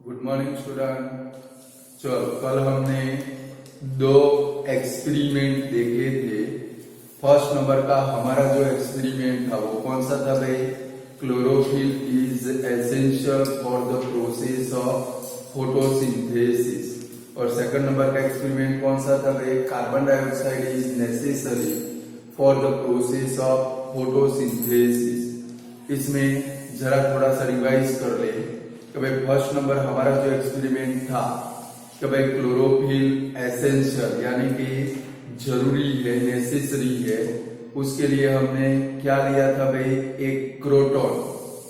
Good morning student. चलो, कल हमने दो एक्सपेरिमेंट देखे थे। फर्स्ट नंबर का हमारा जो एक्सपेरिमेंट था वो कौन सा था भाई? Chlorophyll is essential for the process of photosynthesis. और सेकंड नंबर का एक्सपेरिमेंट कौन सा था भाई? Carbon dioxide is necessary for the process of photosynthesis. इसमें जरा थोड़ा सा रिवाइज कर ले कि भाई फर्स्ट नंबर हमारा जो एक्सपेरिमेंट था कि भाई क्लोरोफिल एसेंशियल यानी कि जरूरी है, नेसेसरी है। उसके लिए हमने क्या लिया था भाई? एक क्रोटन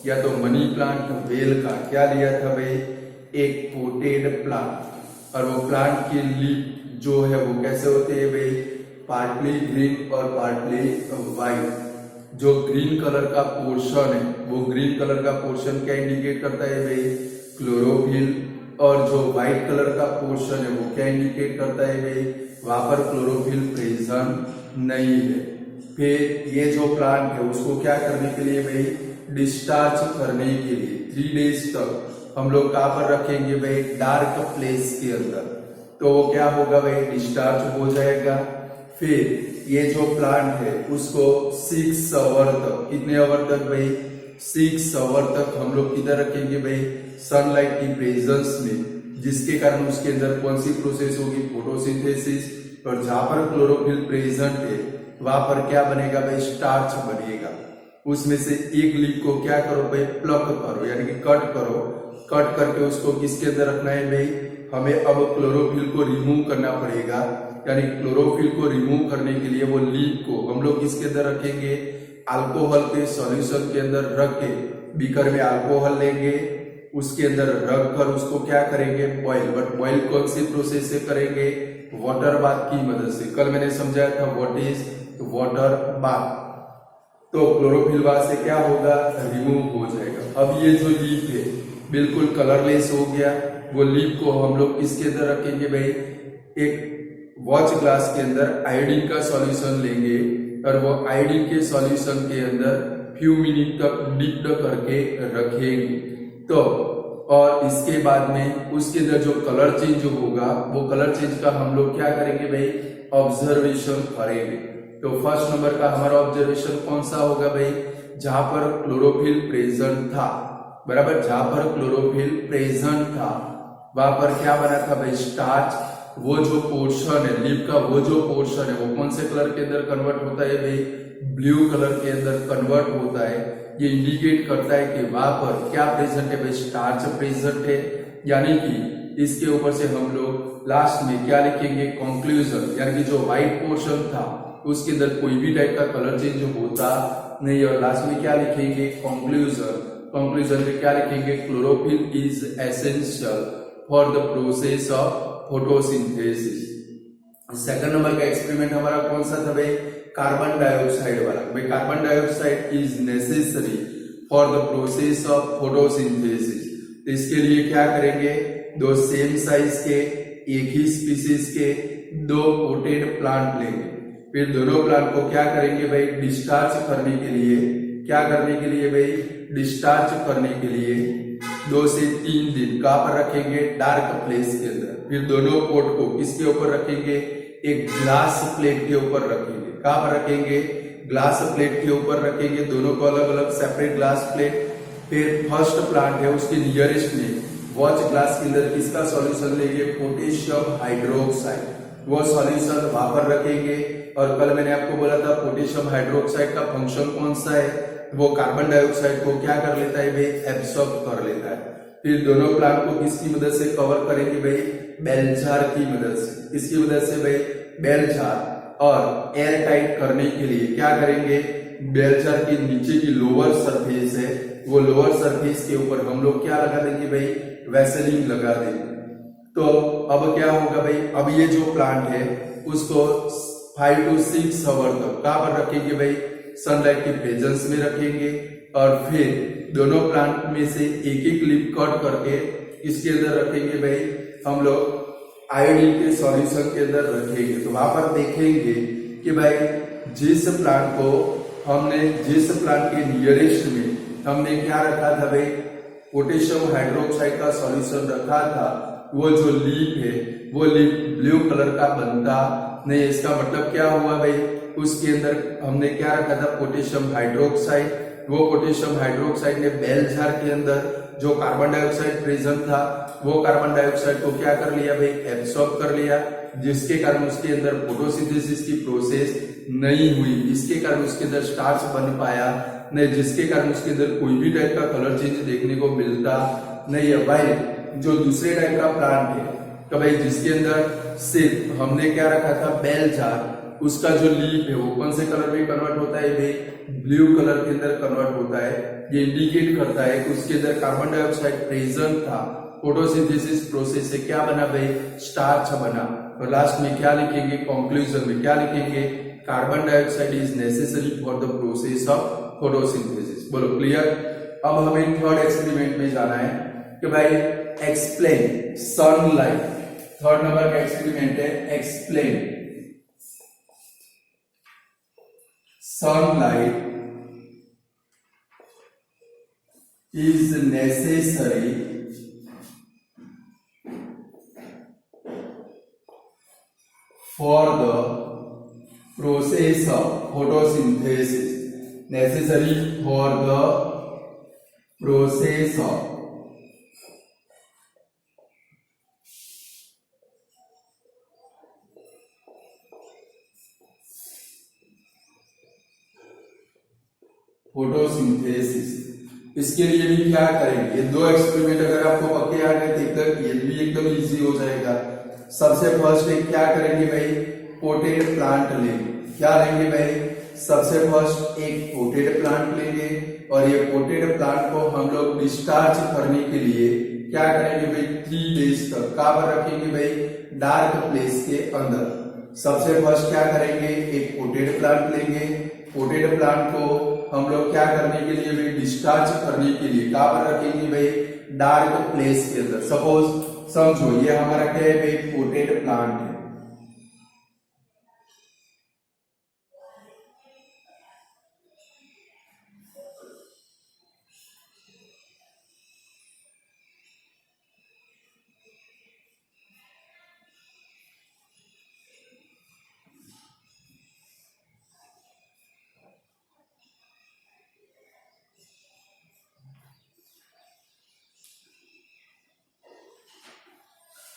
या तो मनी प्लांट वेल का क्या लिया था भाई? एक पोटेड प्लांट। और वो प्लांट की लीफ जो है वो कैसे होते हैं भाई? पार्टली ग्रीन और पार्टली व्हाइट। जो ग्रीन कलर का पोर्शन है वो ग्रीन कलर का पोर्शन क्या इंडिकेट करता है भाई? क्लोरोफिल। और जो व्हाइट कलर का पोर्शन है वो क्या इंडिकेट करता है भाई? वहां पर क्लोरोफिल प्रेजेंट नहीं है। फिर ये जो प्लांट है उसको क्या करने के लिए भाई? डिस्चार्ज करने के लिए 3 डेज तक हम लोग कहाँ पर रखेंगे भाई? डार्क प्लेस के अंदर। तो वो क्या होगा भाई? डिस्चार्ज हो जाएगा। फिर ये जो प्लांट है उसको 6 आवर तक, कितने आवर तक भाई? 6 आवर तक हम लोग किधर रखेंगे भाई? सनलाइट की प्रेजेंस में, जिसके कारण उसके अंदर कौन सी प्रोसेस होगी? फोटोसिंथेसिस। और जहां पर क्लोरोफिल प्रेजेंट है वहां पर क्या बनेगा भाई? स्टार्च बनेगा। उसमें से एक लीफ को क्या करो भाई? प्लक करो यानी कि कट करो। कट करके उसको किसके अंदर रखना है भाई? हमें अब क्लोरोफिल को रिमूव करना पड़ेगा। यानी क्लोरोफिल को रिमूव करने के लिए वो लीफ को हम लोग किसके अंदर रखेंगे? अल्कोहल के सॉल्यूशन के अंदर रख के बीकर में अल्कोहल लेंगे, उसके अंदर रख कर उसको क्या करेंगे? बॉइल। बट बॉइल कौन सी प्रोसेस से करेंगे? वाटर बाथ की मदद से। कल मैंने समझाया था व्हाट इज वाटर बाथ। तो क्लोरोफिल वहां से क्या होगा? रिमूव हो जाएगा। अब ये जो लीफ है बिल्कुल कलरलेस हो गया। वो लीफ को हम लोग किसके अंदर रखेंगे भाई? एक वॉच ग्लास के अंदर आयोडीन का सॉल्यूशन लेंगे और वो आयोडीन के सॉल्यूशन के अंदर फ्यू मिनट तक डिप्ड करके रखेंगे। तो और इसके बाद में उसके अंदर जो कलर चेंज होगा वो कलर चेंज का हम लोग क्या करेंगे भाई? ऑब्जर्वेशन करेंगे। तो फर्स्ट नंबर का हमारा ऑब्जर्वेशन कौन सा होगा भाई? जहां पर क्लोरोफिल प्रेजेंट था, बराबर, जहां पर क्लोरोफिल प्रेजेंट था वहां पर क्या बना था भाई? स्टार्च। वो जो पोर्शन है लीफ का, वो जो पोर्शन है वो कौन से कलर के अंदर कन्वर्ट होता है भाई? ब्लू कलर के अंदर कन्वर्ट होता है। ये इंडिकेट करता है कि वहां पर क्या प्रेजेंट है भाई? स्टार्च प्रेजेंट है। यानी कि इसके ऊपर से हम लोग लास्ट में क्या लिखेंगे? कंक्लूजन। यानी कि जो व्हाइट पोर्शन था उसके अंदर कोई भी टाइप का कलर चेंज होता नहीं। और लास्ट में क्या लिखेंगे? कंक्लूजन। कंक्लूजन में क्या लिखेंगे? Chlorophyll is essential for the process of photosynthesis. Second number का एक्सपेरिमेंट हमारा कौन सा था भाई? कार्बन डाइऑक्साइड वाला। भाई carbon dioxide is necessary for the process of photosynthesis. तो इसके लिए क्या करेंगे? दो सेम साइज के एक ही स्पीसीज के दो पोटेड प्लांट लेंगे। फिर दोनों प्लांट को क्या करेंगे भाई? डिस्चार्ज करने के लिए, क्या करने के लिए भाई? डिस्चार्ज करने के लिए 2 से 3 दिन कहां पर रखेंगे? डार्क प्लेस के अंदर। फिर दोनों पोट को किसके ऊपर रखेंगे? एक ग्लास प्लेट के ऊपर रखेंगे। कहां पर रखेंगे? ग्लास प्लेट के ऊपर रखेंगे। दोनों को अलग अलग सेपरेट ग्लास प्लेट। फिर फर्स्ट प्लांट है उसके नियरेस्ट में वॉच ग्लास के अंदर किसका सॉल्यूशन लेंगे? Potassium hydroxide. वो सॉल्यूशन वहां पर रखेंगे। और कल मैंने आपको बोला था पोटेशियम हाइड्रोक्साइड का फंक्शन कौन सा है? वो कार्बन डाइऑक्साइड को क्या कर लेता है भाई? एब्सॉर्ब कर लेता है। फिर दोनों प्लांट को किसकी मदद से कवर करेंगे भाई? बेल जार की मदद से। किसकी मदद से भाई? Bell jar. और एयर टाइट करने के लिए क्या करेंगे? बेल जार के नीचे की लोअर सरफेस है, वो लोअर सरफेस के ऊपर हम लोग क्या लगा देंगे भाई? वैसेलिन लगा देंगे। तो अब क्या होगा भाई? अब ये जो प्लांट है उसको 5 to 6 आवर तक कहां पर रखेंगे भाई? सनलाइट की प्रेजेंस में रखेंगे। और फिर दोनों प्लांट में से एक एक लीफ कट करके इसके अंदर रखेंगे भाई? हम लोग आयोडीन के सॉल्यूशन के अंदर रखेंगे। तो वहां पर देखेंगे कि भाई जिस प्लांट के नियरेस्ट में हमने क्या रखा था भाई? पोटेशियम हाइड्रोक्साइड का सॉल्यूशन रखा था, वो जो लीफ है वो लीफ ब्लू कलर का बनता नहीं। इसका मतलब क्या हुआ भाई, उसके अंदर हमने क्या रखा था, पोटेशियम हाइड्रोक्साइड। वो पोटेशियम हाइड्रोक्साइड ने बेल जार के अंदर जो कार्बन डाइऑक्साइड प्रेजेंट था वो कार्बन डाइऑक्साइड को क्या कर लिया भाई, एब्सॉर्ब कर लिया, जिसके कारण उसके अंदर फोटोसिंथेसिस की प्रोसेस नहीं हुई, इसके कारण उसके अंदर स्टार्च बन पाया नहीं, जिसके कारण उसके अंदर कोई भी टाइप का कलर चेंज देखने को मिलता नहीं है भाई। जो दूसरे टाइप का प्लांट है तो भाई जिसके अंदर सिर्फ हमने क्या रखा था, बेल जार, उसका जो लीफ है वो कौन से कलर में कन्वर्ट होता है भाई, ब्लू कलर के अंदर कन्वर्ट होता है। ये इंडिकेट करता है कि उसके अंदर कार्बन डाइऑक्साइड प्रेजेंट था, फोटोसिंथेसिस प्रोसेस से क्या बना भाई, स्टार्च बना। और लास्ट में क्या लिखेंगे, कंक्लूजन में क्या लिखेंगे, carbon dioxide is necessary for the process of photosynthesis. बोलो क्लियर। अब हमें थर्ड एक्सपेरिमेंट में जाना है कि भाई एक्सप्लेन सनलाइट। थर्ड नंबर का एक्सपेरिमेंट है explain sunlight is necessary for the process of photosynthesis. Necessary for the process of photosynthesis. इसके लिए भी क्या करेंगे, ये दो एक्सपेरिमेंट अगर आपको पक्के आ गए तो ये भी एकदम इजी हो जाएगा। सबसे फर्स्ट क्या करेंगे भाई, पोटेड प्लांट लेंगे। क्या लेंगे भाई, सबसे फर्स्ट एक पोटेड प्लांट लेंगे और ये पोटेड प्लांट को हम लोग डिस्चार्ज करने के लिए क्या करेंगे भाई, 3 डेज तक कहाँ पर रखेंगे भाई, डार्क प्लेस के अंदर। सबसे फर्स्ट क्या करेंगे, एक पोटेड प्लांट लेंगे। पोटेड प्लांट को हम लोग क्या करने के लिए भाई, डिस्चार्ज करने के लिए कहाँ पर रखेंगे भाई, डार्क प्लेस के अंदर। सपोज समझो ये हमारा क्या है भाई, पोटेड प्लांट है।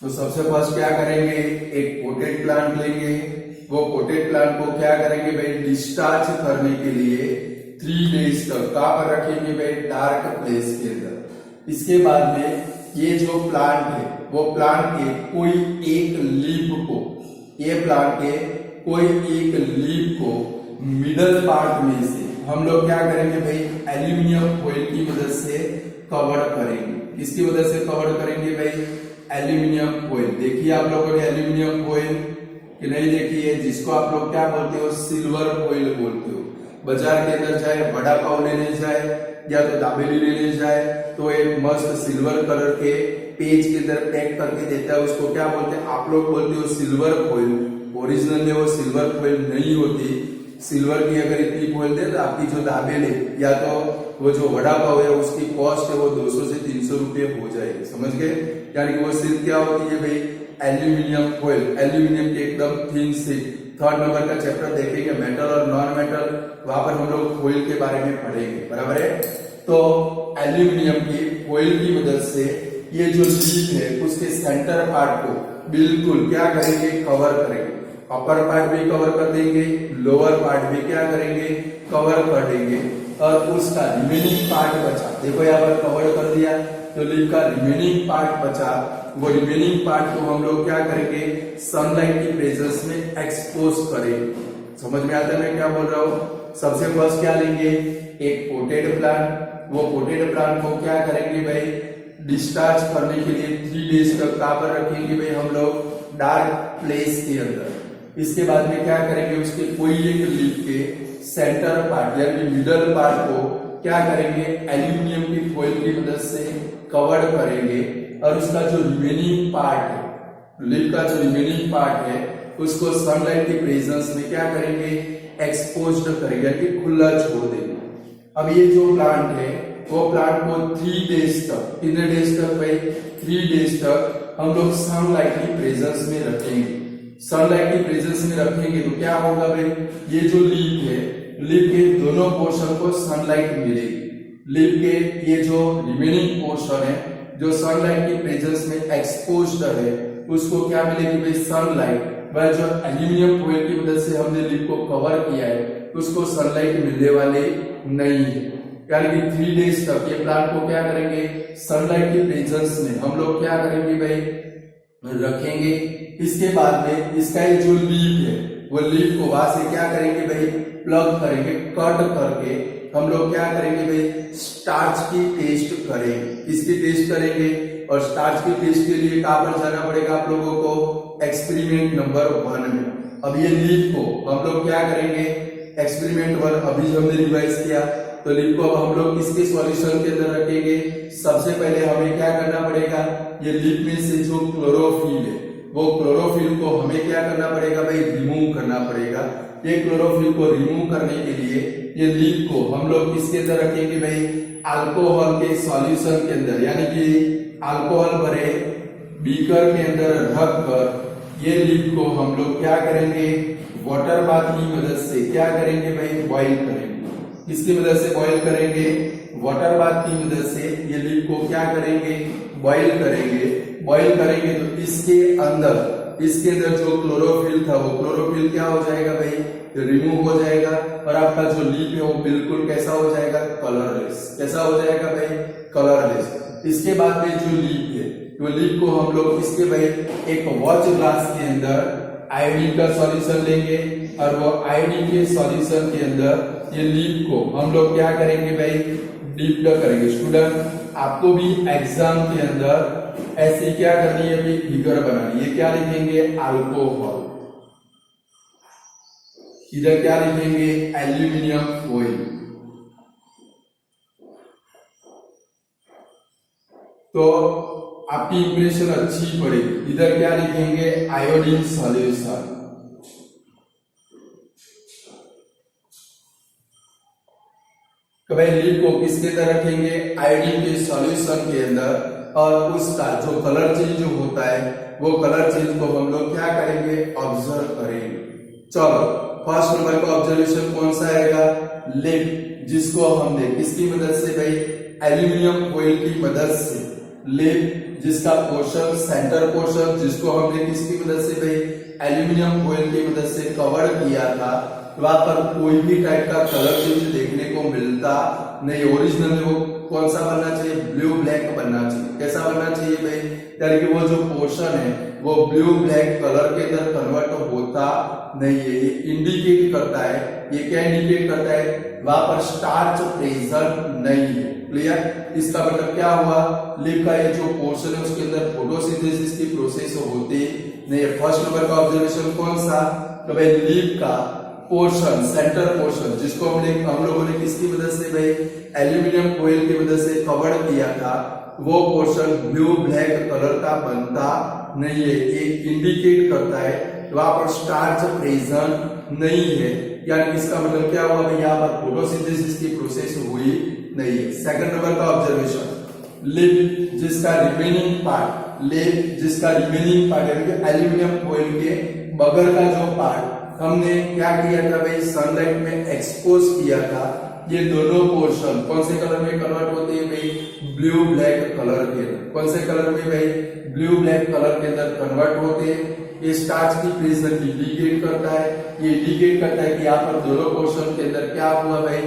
तो सबसे फर्स्ट क्या करेंगे, एक पोटेड प्लांट लेंगे। वो पोटेड प्लांट को क्या करेंगे भाई, डिस्चार्ज करने के लिए 3 डेज तक कहाँ पर रखेंगे भाई, डार्क प्लेस के अंदर। इसके बाद में ये जो प्लांट है वो प्लांट के कोई एक लीफ को, ये प्लांट के कोई एक लीफ को मिडल पार्ट में से हम लोग क्या करेंगे भाई, एल्यूमिनियम फॉइल की मदद से कवर करेंगे। इसकी मदद से कवर करेंगे भाई एल्यूमिनियम फॉइल। देखिए आप लोगों ने एल्यूमिनियम फॉइल कि नहीं देखी है, जिसको आप लोग क्या बोलते हो, सिल्वर फॉइल बोलते हो। बाजार के अंदर जाए, बड़ा पाव लेने जाए या तो दाबेली लेने जाए तो एक मस्त सिल्वर कलर के पेज के अंदर पैक करके देता है, उसको क्या बोलते हैं, आप लोग बोलते हो सिल्वर फॉइल। ओरिजिनल में वो सिल्वर फॉइल नहीं होती। सिल्वर की अगर इतनी फॉइल दे तो आपकी जो दाबेली या तो वो जो वड़ा पाव है उसकी कॉस्ट है वो 200 से 300 रुपये हो जाएगी, समझ गए। यानी कि वो सिर्फ क्या होती है भाई, एल्यूमिनियम फॉइल, एल्यूमिनियम की एकदम थिन शीट। थर्ड नंबर का चैप्टर देखेंगे मेटल और नॉन मेटल, वहां पर हम लोग फॉइल के बारे में पढ़ेंगे, बराबर है। तो एल्यूमिनियम की फॉइल की मदद से ये जो लीफ है उसके सेंटर पार्ट को बिल्कुल क्या करेंगे, कवर करेंगे। अपर पार्ट भी कवर कर देंगे, लोअर पार्ट भी क्या करेंगे, कवर कर देंगे। और उसका रिमेनिंग पार्ट बचा, देखो यहाँ पर कवर कर दिया तो लीफ का रिमेनिंग पार्ट बचा, वो रिमेनिंग पार्ट को हम लोग क्या करेंगे, सनलाइट की प्रेजेंस में एक्सपोज करेंगे। समझ में आता है मैं क्या बोल रहा हूँ। सबसे फर्स्ट क्या लेंगे, एक पोटेड प्लांट। वो पोटेड प्लांट को क्या करेंगे भाई, डिस्चार्ज करने के लिए 3 डेज तक कहाँ पर रखेंगे भाई, हम लोग डार्क प्लेस के अंदर। इसके बाद में क्या करेंगे, उसके कोई एक लीफ के सेंटर पार्ट यानी मिडल पार्ट को क्या करेंगे, एल्यूमिनियम की फॉइल की मदद से कवर करेंगे। और उसका जो रिमेनिंग पार्ट है, लीफ का जो रिमेनिंग पार्ट है उसको सनलाइट की प्रेजेंस में क्या करेंगे, एक्सपोज्ड करेंगे, यानी खुला छोड़ देंगे। अब ये जो प्लांट है वो प्लांट को 3 डेज तक, कितने डेज तक भाई, 3 डेज तक हम लोग सनलाइट की प्रेजेंस में रखेंगे। सनलाइट की प्रेजेंस में रखेंगे तो क्या होगा भाई, ये जो लीफ है, लीफ के दोनों पोर्शन को सनलाइट मिलेगी। लीफ के ये जो रिमेनिंग पोर्शन है जो सनलाइट की प्रेजेंस में एक्सपोज्ड है, उसको क्या मिलेगी भाई, सनलाइट। वह जो एल्यूमिनियम फॉइल की मदद से हमने लीफ को कवर किया है उसको सनलाइट मिलने वाले नहीं है। यानी कि 3 डेज तक ये प्लांट को क्या करेंगे, सनलाइट की प्रेजेंस में हम लोग क्या करेंगे भाई, रखेंगे। इसके बाद में इसका ये जो लीफ है वो लीफ को वहां से क्या करेंगे भाई, प्लग करेंगे, कट करके हम लोग क्या करेंगे भाई, स्टार्च की टेस्ट करेंगे। इसकी टेस्ट करेंगे और स्टार्च की टेस्ट के लिए कहां पर जाना पड़ेगा आप लोगों को, एक्सपेरिमेंट नंबर 1 में। अब ये लीफ को हम लोग क्या करेंगे, एक्सपेरिमेंट 1 अभी जो हमने रिवाइज किया, तो लीफ को अब हम लोग किसके सॉल्यूशन के अंदर रखेंगे। सबसे पहले हमें क्या करना पड़ेगा, ये लीफ में से जो क्लोरोफिल है वो क्लोरोफिल को हमें क्या करना पड़ेगा भाई, रिमूव करना पड़ेगा। ये क्लोरोफिल को रिमूव करने के लिए ये लीफ को हम लोग किसके अंदर रखेंगे भाई, अल्कोहल के सॉल्यूशन के अंदर, यानी कि अल्कोहल भरे बीकर के अंदर रखकर ये लीफ को हम लोग क्या करेंगे, वाटर बाथ की मदद से क्या करेंगे भाई, बॉइल करेंगे। इसकी मदद से बॉइल करेंगे, वाटर बाथ की मदद से ये लीफ को क्या करेंगे, बॉइल करेंगे। बॉइल करेंगे तो इसके अंदर जो क्लोरोफिल था वो क्लोरोफिल क्या हो जाएगा भाई, रिमूव हो जाएगा और आपका जो लीफ है वो बिल्कुल कैसा हो जाएगा, कलरलेस। कैसा हो जाएगा भाई, कलरलेस। इसके बाद में जो लीफ है वो लीफ को हम लोग इसके भाई एक वॉच ग्लास के अंदर आयोडीन का सॉल्यूशन लेंगे और वो आयोडीन के सॉल्यूशन के अंदर ये लीफ को हम लोग क्या करेंगे भाई, डीप करेंगे। स्टूडेंट आपको भी एग्जाम के अंदर ऐसी क्या करनी है भाई, फिगर बनानी है। क्या लिखेंगे, अल्कोहल, इधर क्या लिखेंगे, एल्यूमिनियम फॉइल। तो आपकी इंप्रेशन अच्छी पड़ेगी। इधर क्या लिखेंगे, आयोडीन सॉल्यूशन। लीफ को किसके अंदर रखेंगे, आयोडीन के सॉल्यूशन के अंदर, और उसका जो कलर चेंज होता है वो कलर चेंज को हम लोग क्या करेंगे, ऑब्जर्व करेंगे। चलो फर्स्ट नंबर का ऑब्जर्वेशन कौन सा आएगा, लीफ, जिसको हमने किसकी मदद से भाई, एल्यूमिनियम फॉइल की मदद से, लीफ जिसका पोर्शन, सेंटर पोर्शन, जिसको हमने किसकी मदद से भाई, एल्यूमिनियम फॉइल की मदद से कवर किया था, वहां पर कोई भी टाइप का कलर चेंज देखने को मिलता नहीं। ओरिजिनल में वो कौन सा बनना चाहिए, ब्लू ब्लैक बनना चाहिए। कैसा बनना चाहिए भाई, यानी कि वो जो पोर्शन है वो ब्लू ब्लैक कलर के अंदर कन्वर्ट होता नहीं है। ये इंडिकेट करता है, ये क्या इंडिकेट करता है, वहां पर स्टार्च प्रेजेंट नहीं है। क्लियर, इसका मतलब क्या हुआ, लीफ का ये जो पोर्शन है उसके अंदर फोटोसिंथेसिस की प्रोसेस होती नहीं है। फर्स्ट नंबर का ऑब्जर्वेशन कौन सा, तो भाई लीफ का पोर्शन, सेंटर पोर्शन, जिसको हम लोगों ने किसकी मदद से भाई, एल्यूमिनियम फॉइल की मदद से कवर किया था, वो पोर्शन ब्लू ब्लैक कलर का बनता नहीं है। ये इंडिकेट करता है वहां पर स्टार्च प्रेजेंट नहीं है। यानी इसका मतलब क्या हुआ भाई, यहाँ पर फोटोसिंथेसिस की प्रोसेस हुई नहीं है। सेकंड नंबर का ऑब्जर्वेशन, लीफ जिसका रिमेनिंग पार्ट, लीफ जिसका रिमेनिंग पार्ट है एल्यूमिनियम फॉइल के बगल का जो पार्ट हमने क्या किया था भाई, सनलाइट में एक्सपोज किया था। ये दोनों पोर्शन कौन से कलर में कन्वर्ट होते हैं भाई, ब्लू ब्लैक कलर के अंदर। कौन से कलर में भाई, ब्लू ब्लैक कलर के अंदर कन्वर्ट होते हैं। ये स्टार्च की प्रेजेंस इंडिकेट करता है, ये इंडिकेट करता है कि यहाँ पर दोनों पोर्शन के अंदर क्या हुआ भाई,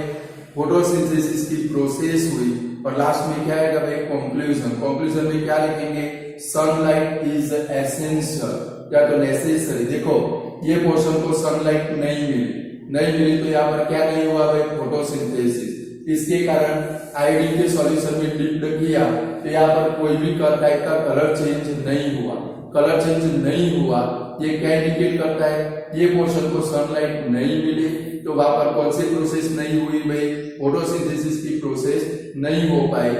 फोटोसिंथेसिस की प्रोसेस हुई। और लास्ट में क्या आएगा भाई, कंक्लूजन। कंक्लूजन में क्या लिखेंगे, सनलाइट इज एसेंशियल या तो नेसेसरी। देखो ये पोर्शन को सनलाइट नहीं मिली तो यहाँ पर क्या नहीं हुआ भाई, फोटोसिंथेसिस। इसके कारण आयोडीन के सॉल्यूशन में डिप किया तो यहाँ पर कोई भी टाइप का कलर चेंज नहीं हुआ। कलर चेंज नहीं हुआ, ये क्या इंडिकेट करता है, ये पोर्शन को सनलाइट नहीं मिली तो वहां पर कौन सी प्रोसेस नहीं हुई भाई, फोटोसिंथेसिस की प्रोसेस नहीं हो पाई।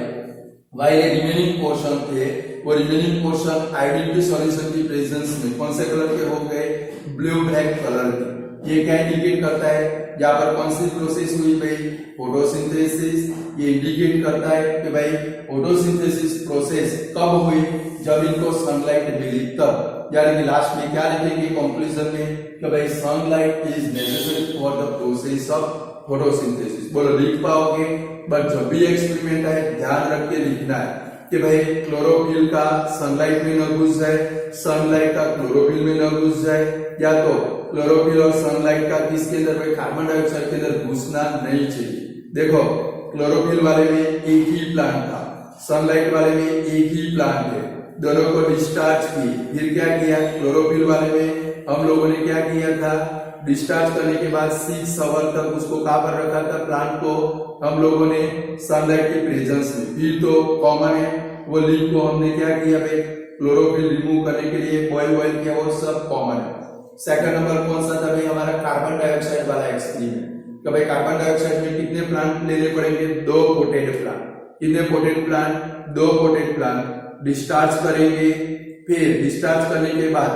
वाइल रिमेनिंग पोर्शन थे, वो रिमेनिंग पोर्शन आयोडीन के सॉल्यूशन की प्रेजेंस में कौन से कलर के हो गए, ब्लू ब्लैक कलर के। ये क्या इंडिकेट करता है, यहाँ पर कौन सी प्रोसेस हुई भाई, फोटोसिंथेसिस। ये इंडिकेट करता है कि भाई फोटोसिंथेसिस प्रोसेस कब हुई, जब इनको सनलाइट मिली तब। यानी कि लास्ट में क्या लिखेंगे कंक्लूजन में कि भाई sunlight is necessary for the process of photosynthesis. बोलो लिख पाओगे, बट जब भी एक्सपेरिमेंट है ध्यान रख के लिखना है कि भाई क्लोरोफिल का सनलाइट में न घुस जाए, सनलाइट का क्लोरोफिल में न घुस जाए, या तो क्लोरोफिल और सनलाइट का किसके अंदर भाई कार्बन डाइऑक्साइड के अंदर घुसना नहीं चाहिए। देखो क्लोरोफिल वाले में एक ही प्लांट था, सनलाइट वाले में एक ही प्लांट है, दोनों को डिस्चार्ज की, फिर क्या किया, क्लोरोफिल वाले में हम लोगों ने क्या किया था, डिस्चार्ज करने के बाद 6 आवर तक उसको कहां पर रखा था, प्लांट को हम लोगों ने सनलाइट के प्रेजेंस में। फिर तो कॉमन है वो लीफ को हमने क्या किया भाई, क्लोरोफिल रिमूव करने के लिए बॉयल किया, वो सब कॉमन है। सेकंड नंबर कौन सा था भाई, हमारा कार्बन डाइऑक्साइड वाला एक्सपेरिमेंट। तो भाई कार्बन डाइऑक्साइड में कितने प्लांट लेने पड़ेंगे, 2 पोटेड प्लांट। कितने potted plant, 2 potted plant discharge करेंगे, फिर डिस्चार्ज करने के बाद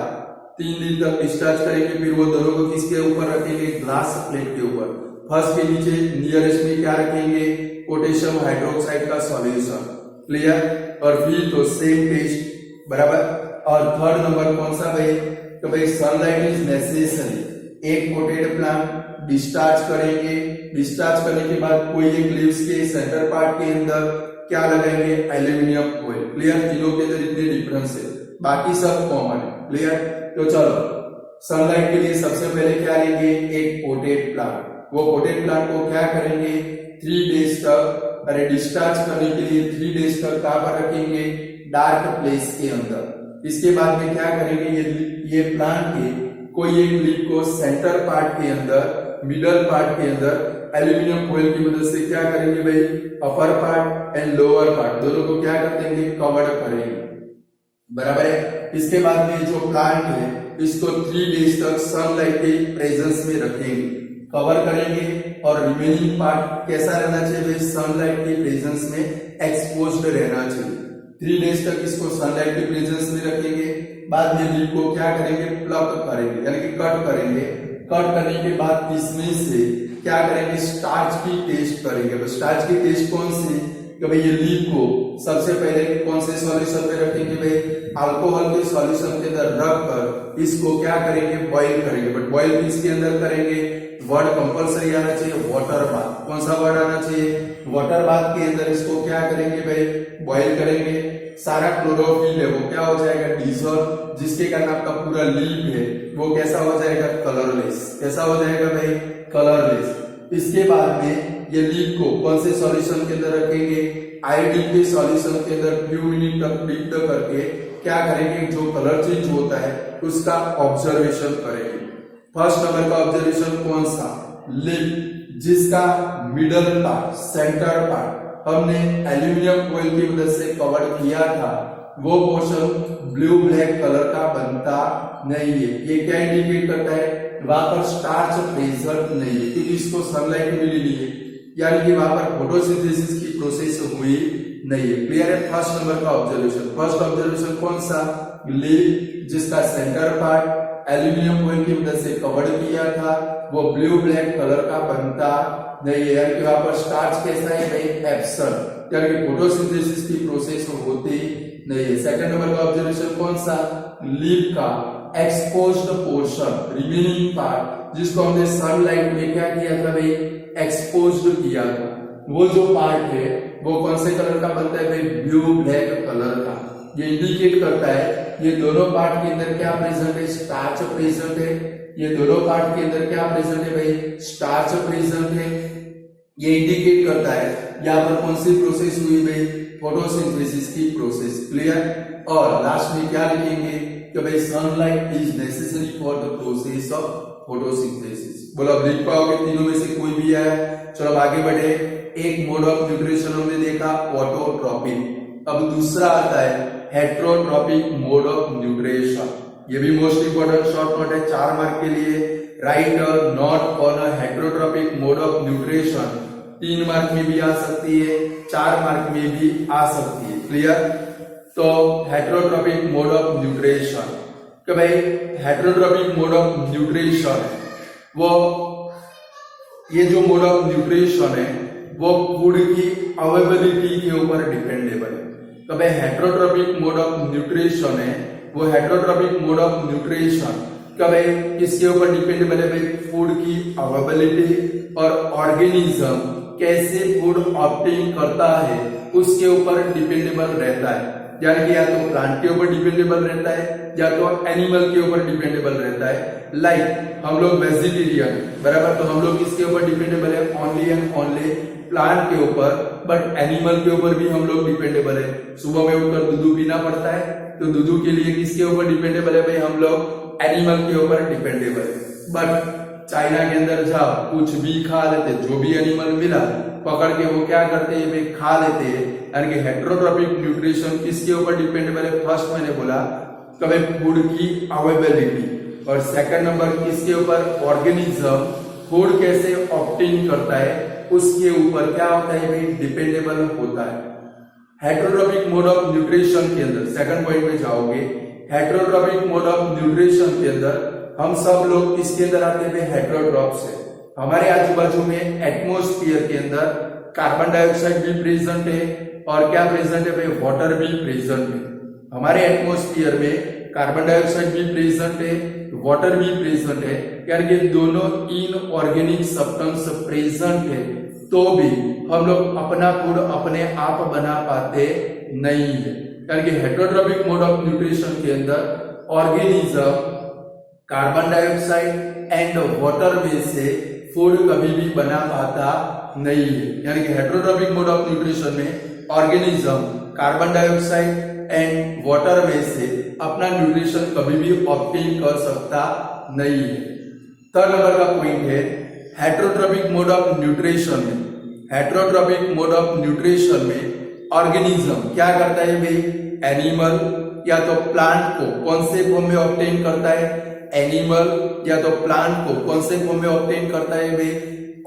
3 दिन तक डिस्चार्ज करेंगे, फिर वो दोनों को किसके ऊपर रखेंगे, ग्लास प्लेट के ऊपर। फर्स्ट के नीचे नियरेस्ट में क्या रखेंगे, पोटेशियम हाइड्रोक्साइड का सॉल्यूशन। क्लियर, और फिर तो सेम टेस्ट बराबर। और थर्ड नंबर कौन सा भाई, तो भाई सनलाइट इज नेसेसरी, एक पोटेड प्लांट डिस्चार्ज करेंगे, डिस्चार्ज करने के बाद कोई एक लीव्स के सेंटर पार्ट के अंदर क्या लगाएंगे, एल्यूमिनियम फॉइल। क्लियर, तीनों के अंदर इतने डिफरेंस है, बाकी सब कॉमन है। क्लियर, तो चलो सनलाइट के लिए सबसे पहले क्या लेंगे, एक पोटेड प्लांट। वो पोटेड प्लांट को क्या करेंगे, 3 डेज तक, अरे डिस्चार्ज करने के लिए 3 डेज तक कहां पर रखेंगे, डार्क प्लेस के अंदर। इसके बाद में क्या करेंगे, ये प्लांट के कोई एक लीफ को सेंटर पार्ट के अंदर, मिडल पार्ट के अंदर एल्यूमिनियम फॉइल की मदद से क्या करेंगे भाई, upper part and lower part दोनों को क्या कर देंगे, कवर करेंगे। बराबर है। इसके बाद में जो प्लांट है इसको 3 डेज तक सनलाइट के प्रेजेंस में रखेंगे, कवर करेंगे, और रिमेनिंग पार्ट कैसा रहना चाहिए, सनलाइट के प्रेजेंस में एक्सपोज्ड रहना चाहिए। 3 डेज तक इसको सनलाइट के प्रेजेंस में रखेंगे, बाद में लीफ को क्या करेंगे, प्लक करेंगे, यानी कि कट करेंगे। कट करने के बाद इसमें से क्या करेंगे, स्टार्च की टेस्ट करेंगे। तो स्टार्च की टेस्ट कौन सी, कि भाई ये लीफ को सबसे पहले कौन से सॉल्यूशन में रखेंगे भाई, अल्कोहल के सॉल्यूशन के अंदर रखकर इसको क्या करेंगे, बॉईल करेंगे। बट बॉईल किसके अंदर करेंगे, वर्ड कंपलसरी आना चाहिए, वाटर बाथ। कौन सा वर्ड आना चाहिए, वाटर बाथ के अंदर इसको क्या करेंगे भाई, बॉईल करेंगे। सारा क्लोरोफिल है वो क्या हो जाएगा, डिसॉल्व, जिसके कारण आपका पूरा लीफ है वो कैसा हो जाएगा, कलरलेस। कैसा हो जाएगा भाई, कलरलेस। इसके बाद में ये लीफ को कौन से सॉल्यूशन के अंदर रखेंगे, आयोडीन के सॉल्यूशन के अंदर फ्यू मिनट तक डिप करके क्या करेंगे, जो कलर चेंज होता है उसका ऑब्जर्वेशन करेंगे। फर्स्ट नंबर का ऑब्जर्वेशन कौन सा, लीफ जिसका मिडल पार्ट, सेंटर पार्ट हमने एल्यूमिनियम फॉइल की मदद से कवर किया था, वो पोर्शन ब्लू ब्लैक कलर का बनता नहीं है। ये क्या इंडिकेट करता है, वहां पर स्टार्च प्रेजेंट नहीं है, क्योंकि इसको सनलाइट मिली नहीं है, यानी कि वहां पर फोटोसिंथेसिस की प्रोसेस हुई नहीं है। क्लियर है, फर्स्ट नंबर का ऑब्जर्वेशन। फर्स्ट ऑब्जर्वेशन कौन सा, लीफ जिसका सेंटर पार्ट एल्यूमिनियम फॉइल की मदद से कवर किया था, वो ब्लू ब्लैक कलर का बनता नहीं है, यानी कि वहां पर स्टार्च कैसा है भाई, एब्सेंट, यानी कि फोटोसिंथेसिस की प्रोसेस होती नहीं है। सेकंड नंबर का ऑब्जर्वेशन कौन सा, लीफ का एक्सपोज्ड पोर्शन, रिमेनिंग पार्ट, जिसको हमने सनलाइट में क्या किया था भाई, एक्सपोज्ड किया था, वो जो पार्ट है वो कौन से कलर का बनता है भाई, ब्लू ब्लैक कलर का। ये इंडिकेट करता है ये दोनों पार्ट के अंदर क्या प्रेजेंट है, स्टार्च प्रेजेंट है। ये दोनों पार्ट के अंदर क्या प्रेजेंट है भाई, स्टार्च प्रेजेंट है। ये इंडिकेट करता है यहाँ पर कौन सी प्रोसेस हुई भाई, फोटोसिंथेसिस की प्रोसेस। क्लियर, और लास्ट में क्या लिखेंगे कि भाई sunlight is necessary for the process of photosynthesis. बोलो अब लिख पाओगे तीनों में से कोई भी है। चलो अब आगे बढ़े। एक मोड ऑफ न्यूट्रिशन हमने देखा, ऑटोट्रॉपिक। अब दूसरा आता है हेटरोट्रॉपिक मोड ऑफ न्यूट्रिशन। ये भी मोस्ट इंपोर्टेंट शॉर्ट नोट है 4 मार्क के लिए। Right not on a heterotrophic mode of nutrition 3 mark में भी आ सकती है, 4 मार्क में भी आ सकती है। क्लियर, तो हेटरोट्रॉपिक मोड ऑफ न्यूट्रिशन कि भाई हेटरोट्रॉपिक मोड ऑफ न्यूट्रिशन वो ये जो मोड ऑफ न्यूट्रिशन है वो फूड की अवेलेबिलिटी के ऊपर डिपेंडेबल है। तो भाई हेटरोट्रॉपिक मोड ऑफ न्यूट्रिशन है, वो हेटरोट्रॉपिक मोड ऑफ न्यूट्रिशन कब है, किसके ऊपर डिपेंडेबल है भाई, फूड की अवेलेबिलिटी और ऑर्गेनिज्म कैसे फूड ऑब्टेन करता है उसके ऊपर डिपेंडेबल रहता है। यानी कि या तो प्लांट के ऊपर डिपेंडेबल रहता है या तो एनिमल के ऊपर डिपेंडेबल रहता है। लाइक हम लोग वेजिटेरियन बराबर, तो हम लोग किसके ऊपर डिपेंडेबल है, ओनली एंड ओनली प्लांट के ऊपर, बट एनिमल के ऊपर भी हम लोग डिपेंडेबल है। सुबह में उठकर दूध पीना पड़ता है, तो दूध के लिए किसके ऊपर डिपेंडेबल है भाई, हम लोग एनिमल के ऊपर डिपेंडेबल है। बट चाइना के अंदर जाओ, कुछ भी खा लेते, जो भी एनिमल मिला पकड़ के वो क्या करते हैं भाई, खा लेते हैं। यानी कि हेटरोट्रॉपिक न्यूट्रिशन किसके ऊपर डिपेंडेबल है, फर्स्ट मैंने बोला कभी फूड की अवेलेबिलिटी, और सेकंड नंबर किसके ऊपर, ऑर्गेनिज्म फूड कैसे ऑब्टेन करता है उसके ऊपर क्या होता है भाई, डिपेंडेबल होता है। हेटरोट्रॉपिक मोड ऑफ न्यूट्रिशन के अंदर सेकंड पॉइंट में जाओगे, हेटरोट्रॉपिक मोड ऑफ न्यूट्रिशन के अंदर हम सब लोग इसके अंदर आते हैं हेटरोट्रॉप्स है। हमारे आजू बाजू में एटमॉस्फेयर के अंदर कार्बन डाइऑक्साइड भी प्रेजेंट है और क्या प्रेजेंट है भाई, वाटर भी प्रेजेंट है। हमारे एटमॉस्फेयर में कार्बन डाइऑक्साइड भी प्रेजेंट है, वाटर भी प्रेजेंट है, यानी कि दोनों इनऑर्गेनिक सब्सटेंस प्रेजेंट है, तो भी हम लोग अपना फूड अपने आप बना पाते नहीं है। यानी कि हेटरोट्रॉपिक मोड ऑफ न्यूट्रिशन के अंदर organism carbon dioxide and water में से फूड कभी भी बना पाता नहीं है। यानी कि हेटरोट्रॉपिक मोड ऑफ न्यूट्रिशन में organism carbon dioxide and water में से अपना न्यूट्रिशन कभी भी ऑब्टेन कर सकता नहीं है। थर्ड नंबर का पॉइंट है हेटरोट्रॉपिक मोड ऑफ न्यूट्रिशन में, हेटरोट्रॉपिक मोड ऑफ न्यूट्रिशन में ऑर्गेनिज्म क्या करता है भाई, एनिमल या तो प्लांट को कौन से फॉर्म में ऑब्टेन करता है, एनिमल या तो प्लांट को कौन से फॉर्म में ऑब्टेन करता है भाई,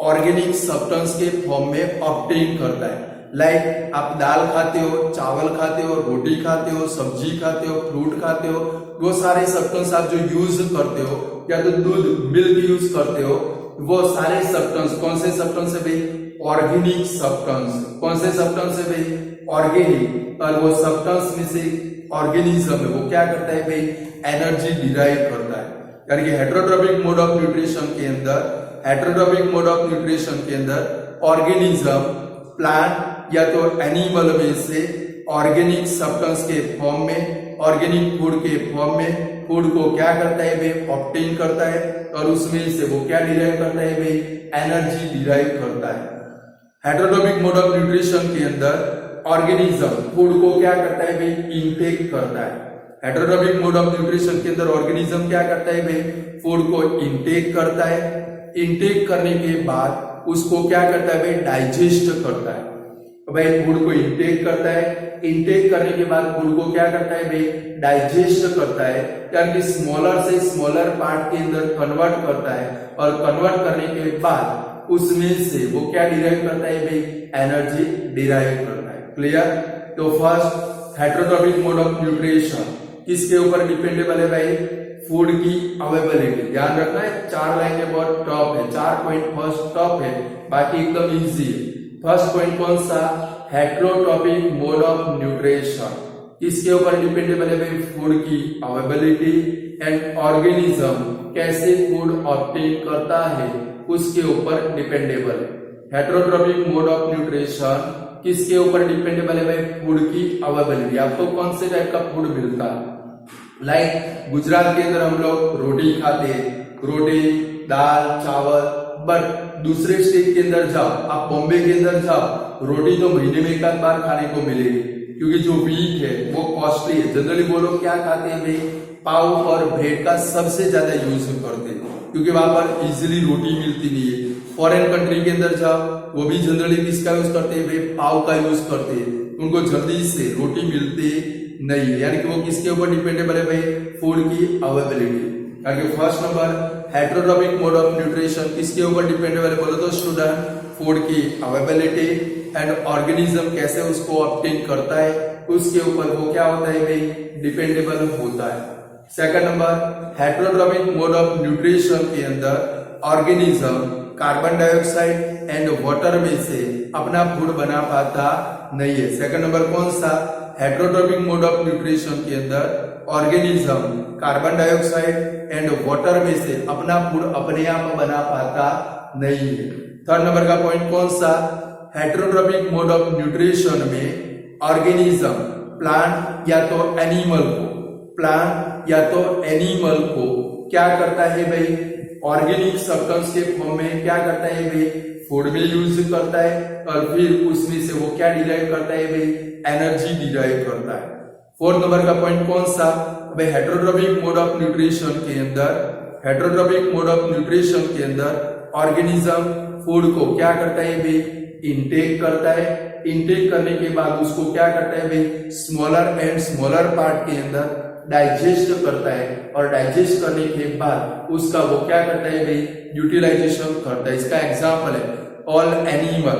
ऑर्गेनिक सब्सटेंस के फॉर्म में ऑब्टेन करता है। लाइक आप दाल खाते हो, चावल खाते हो, रोटी खाते हो, सब्जी खाते हो, फ्रूट खाते हो, वो सारे सब्सटेंस आप जो यूज करते हो या तो दूध मिल्क यूज करते हो, वो सारे सब्सटेंस कौन से सब्सटेंस है भाई, ऑर्गेनिक सब्सटेंस। कौन से सब्सटेंस है भाई, ऑर्गेनिक। और वो सब्सटेंस में से ऑर्गेनिज्म है वो क्या करता है भाई, एनर्जी डिराइव करता है। यानी कि हेटरोट्रॉपिक मोड ऑफ न्यूट्रिशन के अंदर, हेटरोट्रॉपिक मोड ऑफ न्यूट्रिशन के अंदर ऑर्गेनिज्म प्लांट या तो एनिमल में से ऑर्गेनिक सब्सटेंस के फॉर्म में, ऑर्गेनिक फूड के फॉर्म में फूड को क्या करता है भाई, ऑब्टेन करता है, और उसमें से वो क्या डिराइव करता है भाई, एनर्जी डिराइव करता है। हेटरोट्रॉपिक मोड ऑफ न्यूट्रिशन के अंदर ऑर्गेनिज्म फूड को क्या करता है भाई, इनटेक करता है। हेटरोट्रॉपिक मोड ऑफ न्यूट्रिशन के अंदर ऑर्गेनिज्म क्या करता है भाई, फूड को इनटेक करता है। इनटेक करने के बाद उसको क्या करता है भाई, डाइजेस्ट करता है। तो भाई फूड को इनटेक करता है, इनटेक करने के बाद फूड को क्या करता है भाई, डाइजेस्ट करता है, यानी कि स्मॉलर से स्मॉलर पार्ट के अंदर कन्वर्ट करता है, और कन्वर्ट करने के बाद उसमें से वो क्या डिराइव करता है भाई, एनर्जी डिराइव करता है। क्लियर? तो first heterotrophic mode of nutrition किसके ऊपर डिपेंडेबल है भाई, फूड की अवेलेबिलिटी। ध्यान रखना है, 4 लाइनें बहुत टॉप है, 4 पॉइंट फर्स्ट टॉप है, बाकी एकदम इजी है। फर्स्ट पॉइंट कौन सा, हेटरोट्रॉपिक मोड ऑफ न्यूट्रिशन किसके ऊपर डिपेंडेबल है भाई, फूड की अवेलेबिलिटी एंड ऑर्गेनिज्म कैसे फूड ऑब्टेन करता है उसके ऊपर डिपेंडेबल है। हेटरोट्रॉपिक मोड ऑफ न्यूट्रिशन किसके ऊपर डिपेंडेबल है भाई, फूड की अवेलेबिलिटी। आपको कौन से टाइप का फूड मिलता है, लाइक गुजरात के अंदर हम लोग रोटी खाते हैं, रोटी दाल चावल, बट दूसरे स्टेट के अंदर जाओ, आप बॉम्बे के अंदर जाओ, रोटी तो महीने में एक आध बार खाने को मिलेगी, क्योंकि जो वीट है वो कॉस्टली है। जनरली वो लोग क्या खाते हैं भाई, पाव और ब्रेड का सबसे ज्यादा यूज करते हैं, क्योंकि वहां पर इजीली रोटी मिलती नहीं है। फॉरेन कंट्री के अंदर जाओ, वो भी जनरली किसका यूज करते हैं भाई, पाव का यूज करते हैं, उनको जल्दी से रोटी मिलती नहीं है। यानी कि वो किसके ऊपर डिपेंडेबल है भाई, फूड की अवेलेबिलिटी। यानी कि first number heterotrophic mode of nutrition किसके ऊपर डिपेंडेबल है, बोलो तो स्टूडेंट, फूड की अवेलेबिलिटी एंड ऑर्गेनिज्म कैसे उसको ऑब्टेन करता है उसके ऊपर वो क्या होता है भाई, डिपेंडेबल होता है। Second number heterotrophic mode of nutrition के अंदर organism carbon dioxide and water में से अपना फूड बना पाता नहीं है। सेकंड नंबर कौन सा, हेटेरोट्रॉपिक मोड ऑफ न्यूट्रिशन के अंदर organism carbon dioxide and water में से अपना फूड अपने आप बना पाता नहीं है। थर्ड नंबर का पॉइंट कौन सा, हेटेरोट्रॉपिक मोड ऑफ न्यूट्रिशन में ऑर्गेनिज्म प्लांट या तो एनिमल को क्या करता है भाई, ऑर्गेनिक सब्सटेंस के फॉर्म में क्या करता है भाई, फूड में यूज करता है और फिर उसमें से वो क्या डिराइव करता है भाई, एनर्जी डिराइव करता है। फोर्थ नंबर का पॉइंट कौन सा भाई, हेटेरोट्रॉपिक मोड ऑफ न्यूट्रिशन के अंदर ऑर्गेनिज्म फूड को क्या करता है भाई, इनटेक करता है। इनटेक करने के बाद उसको क्या करता है भाई, स्मॉलर एंड स्मॉलर पार्ट के अंदर डाइजेस्ट करता है और डाइजेस्ट करने के बाद उसका वो क्या करता है भाई, यूटिलाइजेशन करता है। इसका एग्जांपल है all animal,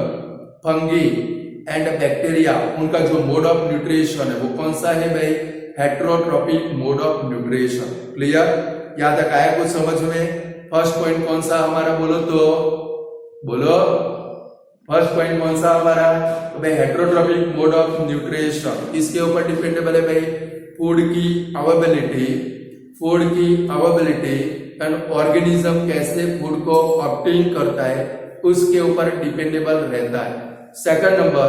fungi and bacteria, उनका जो मोड ऑफ न्यूट्रिशन है वो कौन सा है भाई, heterotrophic mode of nutrition. Clear, यहां तक आया कुछ समझ में। फर्स्ट पॉइंट कौन सा हमारा, बोलो फर्स्ट पॉइंट कौन सा हमारा भाई, हेटेरोट्रॉपिक मोड ऑफ न्यूट्रिशन। इसके ऊपर डिपेंडेबल है भाई फूड की अवेलेबिलिटी एंड ऑर्गेनिज्म कैसे फूड को ऑब्टेन करता है उसके ऊपर डिपेंडेबल रहता है। Second number,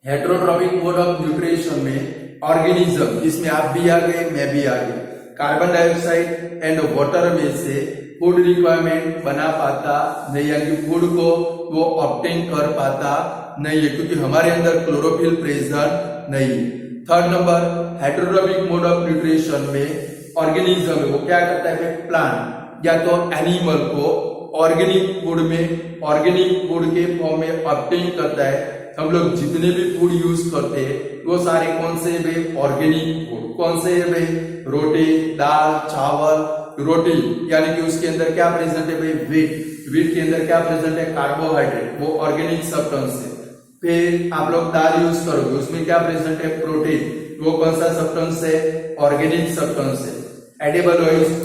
heterotrophic mode of nutrition में ऑर्गेनिज्म, इसमें आप भी आ गए मैं भी आ गए, कार्बन डाइऑक्साइड एंड वाटर में से फूड रिक्वायरमेंट बना पाता नहीं, यानी फूड को वो ऑब्टेन कर पाता नहीं है क्योंकि हमारे अंदर क्लोरोफिल प्रेजेंट नहीं। Third number, heterotrophic mode of nutrition में ऑर्गेनिज्म वो क्या करता है, प्लांट या तो एनिमल को ऑर्गेनिक फूड के फॉर्म में ऑब्टेन करता है। हम लोग जितने भी फूड यूज करते हैं वो सारे कौन से भाई, ऑर्गेनिक फूड। कौन से है भाई, रोटी, दाल, चावल। रोटी यानी कि उसके अंदर क्या प्रेजेंट है भाई, वीट के अंदर क्या प्रेजेंट है, कार्बोहाइड्रेट, वो ऑर्गेनिक सब्सटेंस है। फिर आप लोग दाल यूज करोगे, उसमें क्या प्रेजेंट है, प्रोटीन, वो कौन सा सब्सटेंस है, ऑर्गेनिक सब्सटेंस है। एडिबल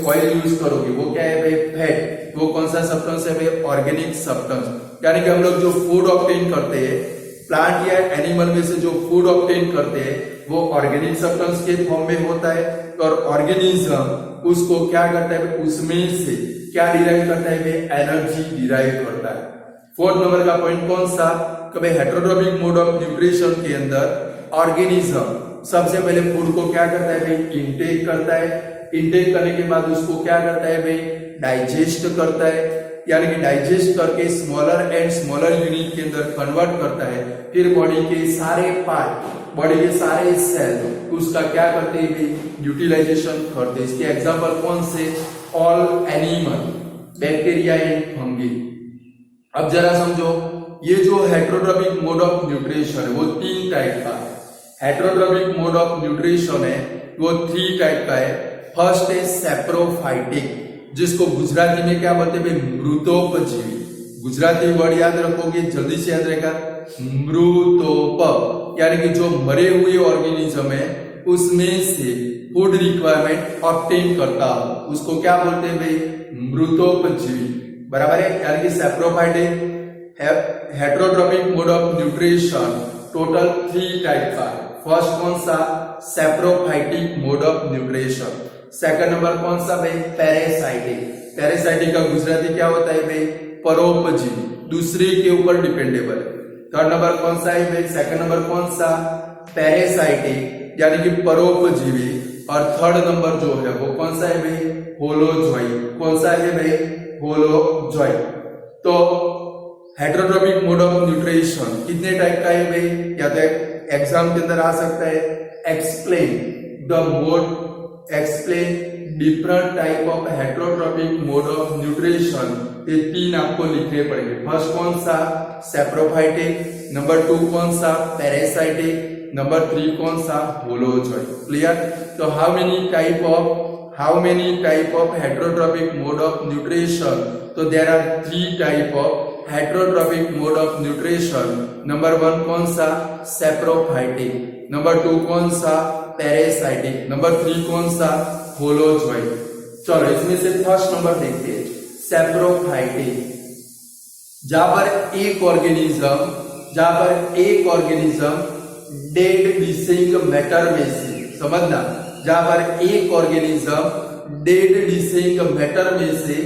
ऑयल यूज करोगे, वो क्या है भाई, फैट, वो कौन सा सब्सटेंस है भाई, ऑर्गेनिक सब्सटेंस। यानी कि हम लोग जो फूड ऑब्टेन करते हैं प्लांट या एनिमल में से, जो फूड ऑब्टेन करते हैं वो ऑर्गेनिक सब्सटेंस के फॉर्म में होता है और ऑर्गेनिज्म उसको क्या करता है, उसमें से क्या डिराइव करता है, एनर्जी डिराइव करता है। फोर्थ नंबर का पॉइंट कौन सा, कभी हेटेरोट्रॉपिक मोड ऑफ न्यूट्रिशन के अंदर ऑर्गेनिज्म सबसे पहले फूड को क्या करता है भाई, इनटेक करता है। इनटेक करने के बाद उसको क्या करता है भाई, डाइजेस्ट करता है, यानी कि डाइजेस्ट करके स्मॉलर एंड स्मॉलर यूनिट के अंदर कन्वर्ट करता है। फिर बॉडी के सारे पार्ट, बॉडी के सारे सेल उसका क्या करते हैं, यूटिलाइजेशन करते हैं। इसके एग्जांपल कौन से, all animal, bacteria and fungi. अब जरा समझो, ये जो हेटेरोट्रॉपिक मोड ऑफ न्यूट्रिशन है वो 3 टाइप का है। हेटेरोट्रॉपिक मोड ऑफ न्यूट्रिशन है वो 3 टाइप का है। फर्स्ट है सैप्रोफाइटिक, जिसको गुजराती में क्या बोलते हैं, मृतोपजीवी। गुजराती वर्ड याद रखोगे, जल्दी से याद रहेगा, मृतोप, यानी कि जो मरे हुए ऑर्गेनिज्म है उसमें से फूड रिक्वायरमेंट ऑब्टेन करता हो, उसको क्या बोलते हैं भाई, मृतोपजीवी। बराबर है, यानी कि saprophytic, heterotrophic mode of nutrition total 3 type का है। फर्स्ट कौन सा, saprophytic mode of nutrition. Second number कौन सा भाई, पैरासाइटिक। पैरासाइटिक का गुजराती क्या होता है भाई, परोपजीवी, दूसरे के ऊपर डिपेंडेबल। थर्ड नंबर कौन सा है भाई, सेकंड नंबर कौन सा, पैरासाइटिक यानी कि परोपजीवी। और थर्ड नंबर जो है वो कौन सा है भाई, होलोजॉइक। कौन सा है भाई, होलोजॉइक। तो हेटेरोट्रॉपिक मोड ऑफ न्यूट्रिशन कितने टाइप का है भाई, या तो एग्जाम के अंदर आ सकता है, explain different type of heterotrophic mode of nutrition. ये 3 आपको लिखने पड़ेंगे। फर्स्ट कौन सा, सैप्रोफाइटिक, नंबर 2 कौन सा, पैरासाइटिक, नंबर 3 कौन सा, होलोजॉइक। क्लियर। तो how many type of heterotrophic mode of nutrition, तो there are 3 type of heterotrophic mode of nutrition. Number 1 कौन सा, सैप्रोफाइटिक, नंबर 2 कौन सा, पैरासाइटिक, नंबर 3 कौन सा, होलोजॉइक। चलो इसमें से फर्स्ट नंबर देखते हैं, सैप्रोफाइटिक, जहां पर एक ऑर्गेनिज्म डेड डिसेइंग मैटर में से, समझना, जहां पर एक ऑर्गेनिज्म डेड डिसेइंग मैटर में से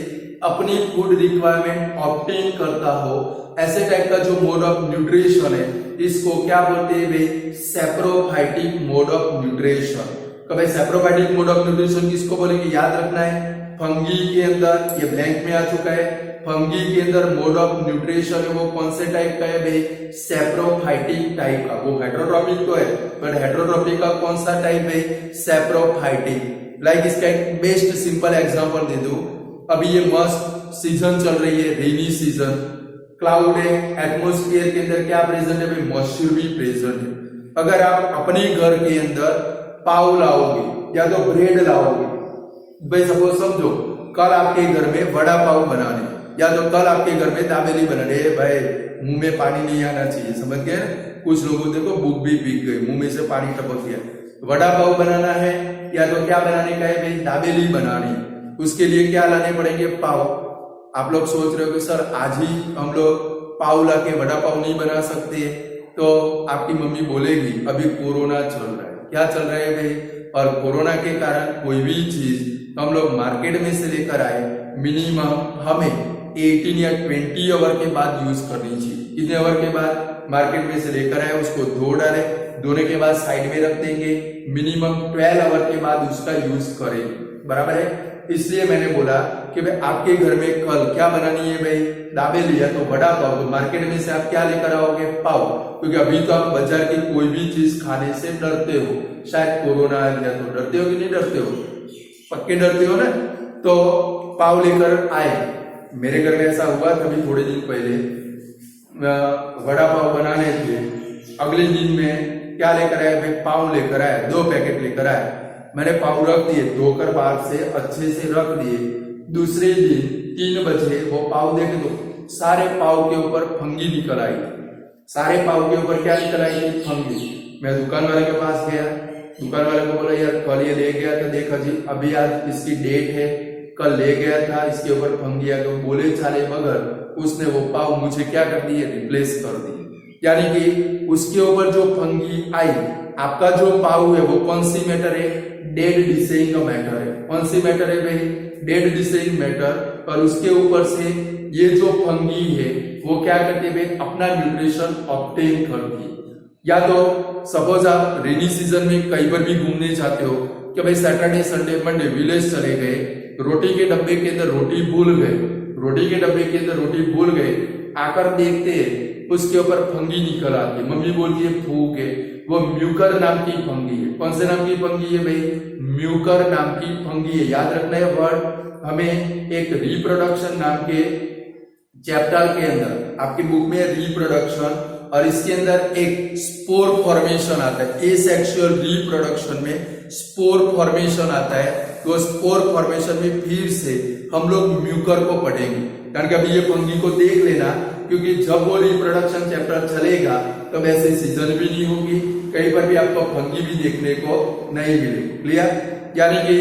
अपनी फूड रिक्वायरमेंट ऑब्टेन करता हो, ऐसे टाइप का जो मोड ऑफ न्यूट्रिशन है, इसको क्या बोलते हैं भाई? Saprophytic mode of nutrition. तो भाई सैप्रोफाइटिक मोड ऑफ न्यूट्रिशन किसको बोलेंगे? याद रखना है, फंगी के अंदर, ये ब्लैंक में आ चुका है, फंगी के अंदर मोड ऑफ न्यूट्रिशन है वो कौन से टाइप का है भाई? सैप्रोफाइटिक टाइप का। वो हेटरोट्रॉपिक तो है, बट हेटरोट्रॉपिक का कौन सा टाइप है? सैप्रोफाइटिक। लाइक इसका एक बेस्ट सिंपल एग्जांपल दे दूं, अभी ये मस्त सीजन चल रही है, रेनी सीजन, क्लाउड है, एटमॉस्फेयर के अंदर क्या प्रेजेंट है भाई? मॉइस्चर भी प्रेजेंट है। अगर आप अपने घर के अंदर पाव लाओगे या तो ब्रेड लाओगे, भाई सपोज समझो कल आपके घर में वड़ा पाव बनाने, या तो कल आपके घर में दाबेली बनाने, भाई मुंह में पानी नहीं आना चाहिए, समझ गए? कुछ लोगों देखो भूख भी पीक गई, मुंह में से पानी टपक गया। वड़ा पाव बनाना है या तो क्या बनाने का है भाई? दाबेली बनानी। उसके लिए क्या लाने पड़ेंगे? पाव। आप लोग सोच रहे हो कि सर आज ही हम लोग पाव ला के वड़ा पाव नहीं बना सकते, तो आपकी मम्मी बोलेगी अभी कोरोना चल रहा है। क्या चल रहा है भाई? और कोरोना के कारण कोई भी चीज हम लोग मार्केट में से लेकर आए, मिनिमम हमें 18 या 20 आवर के बाद यूज करनी चाहिए। कितने आवर के बाद? मार्केट में से लेकर आए, उसको धो डाले, धोने के बाद साइड में रख देंगे, मिनिमम 12 आवर के बाद उसका यूज करें, बराबर है? इसलिए मैंने बोला कि भाई आपके घर में कल क्या बनानी है भाई? दाबेली या तो वड़ा पाव, तो मार्केट में से आप क्या लेकर आओगे? पाव। क्योंकि अभी तो आप बाजार की कोई भी चीज खाने से डरते हो, शायद कोरोना आ गया तो डरते हो कि नहीं डरते हो? पक्के डरते हो ना? तो पाव लेकर आए, मेरे घर में ऐसा हुआ था अभी थोड़े दिन पहले, वड़ा पाव बनाने थे, अगले दिन में क्या लेकर आया भाई? पाव लेकर आया, 2 पैकेट लेकर आया। मैंने पाव रख दिए, धोकर बाहर से अच्छे से रख दिए। दूसरे दिन 3 बजे वो पाव देखे तो सारे पाव के ऊपर फंगी निकल आई। सारे पाव के ऊपर क्या निकल आई? फंगी। मैं दुकान वाले के पास गया, दुकान वाले को बोला यार कल ये ले गया था, देखा जी अभी आज इसकी डेट है, कल ले गया था, इसके ऊपर फंगी आ गई। बोले चाले मगर उसने वो पाव मुझे क्या कर दिए? रिप्लेस कर दिए। यानी कि उसके ऊपर जो फंगी आई, आपका जो पाव है वो कौन सी मैटर है? डेड डिसेइंग मैटर है। कौन सी मैटर है भाई? Dead decaying matter. और उसके ऊपर से ये जो फंगी है वो क्या करती है भाई? अपना न्यूट्रिशन ऑब्टेन करती है। या तो सपोज आप रेनी सीजन में कहीं पर भी घूमने जाते हो कि भाई सैटरडे संडे मंडे विलेज चले गए, रोटी के डब्बे के अंदर रोटी भूल गए, रोटी के डब्बे के अंदर रोटी भूल गए, आकर देखते हैं उसके ऊपर फंगी निकल आती है, मम्मी बोलती है फूक है, वो म्यूकर नाम की फंगी है। कौन से नाम की फंगी है भाई? म्यूकर नाम की फंगी है। याद रखना है वर्ड हमें। एक रिप्रोडक्शन नाम के चैप्टर के अंदर आपकी बुक में रिप्रोडक्शन, और इसके अंदर एक स्पोर फॉर्मेशन आता है। एसेक्सुअल रिप्रोडक्शन में स्पोर फॉर्मेशन आता है, तो स्पोर फॉर्मेशन में फिर से हम लोग म्यूकर को पढ़ेंगे। कारण कि अभी ये फंगी को देख लेना, क्योंकि जब वो रिप्रोडक्शन चैप्टर चलेगा तो वैसे सीजन भी नहीं होगी, कहीं पर भी आपको फंगी भी देखने को नहीं मिलेगी। क्लियर? यानी कि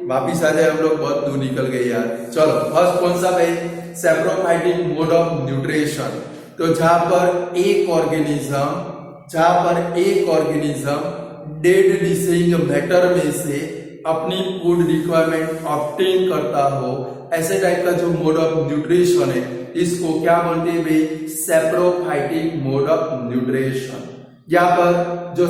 वापिस आ जाए, हम लोग बहुत दूर निकल गए यार। चलो फर्स्ट कौन सा भाई? Saprophytic mode of nutrition. तो जहां पर एक ऑर्गेनिज्म डेड डिसेइंग मैटर में से अपनी फूड रिक्वायरमेंट ऑब्टेन करता हो, ऐसे टाइप का जो मोड ऑफ न्यूट्रिशन है, इसको क्या बोलते हैं भाई? Saprophytic mode of nutrition. यहाँ पर जो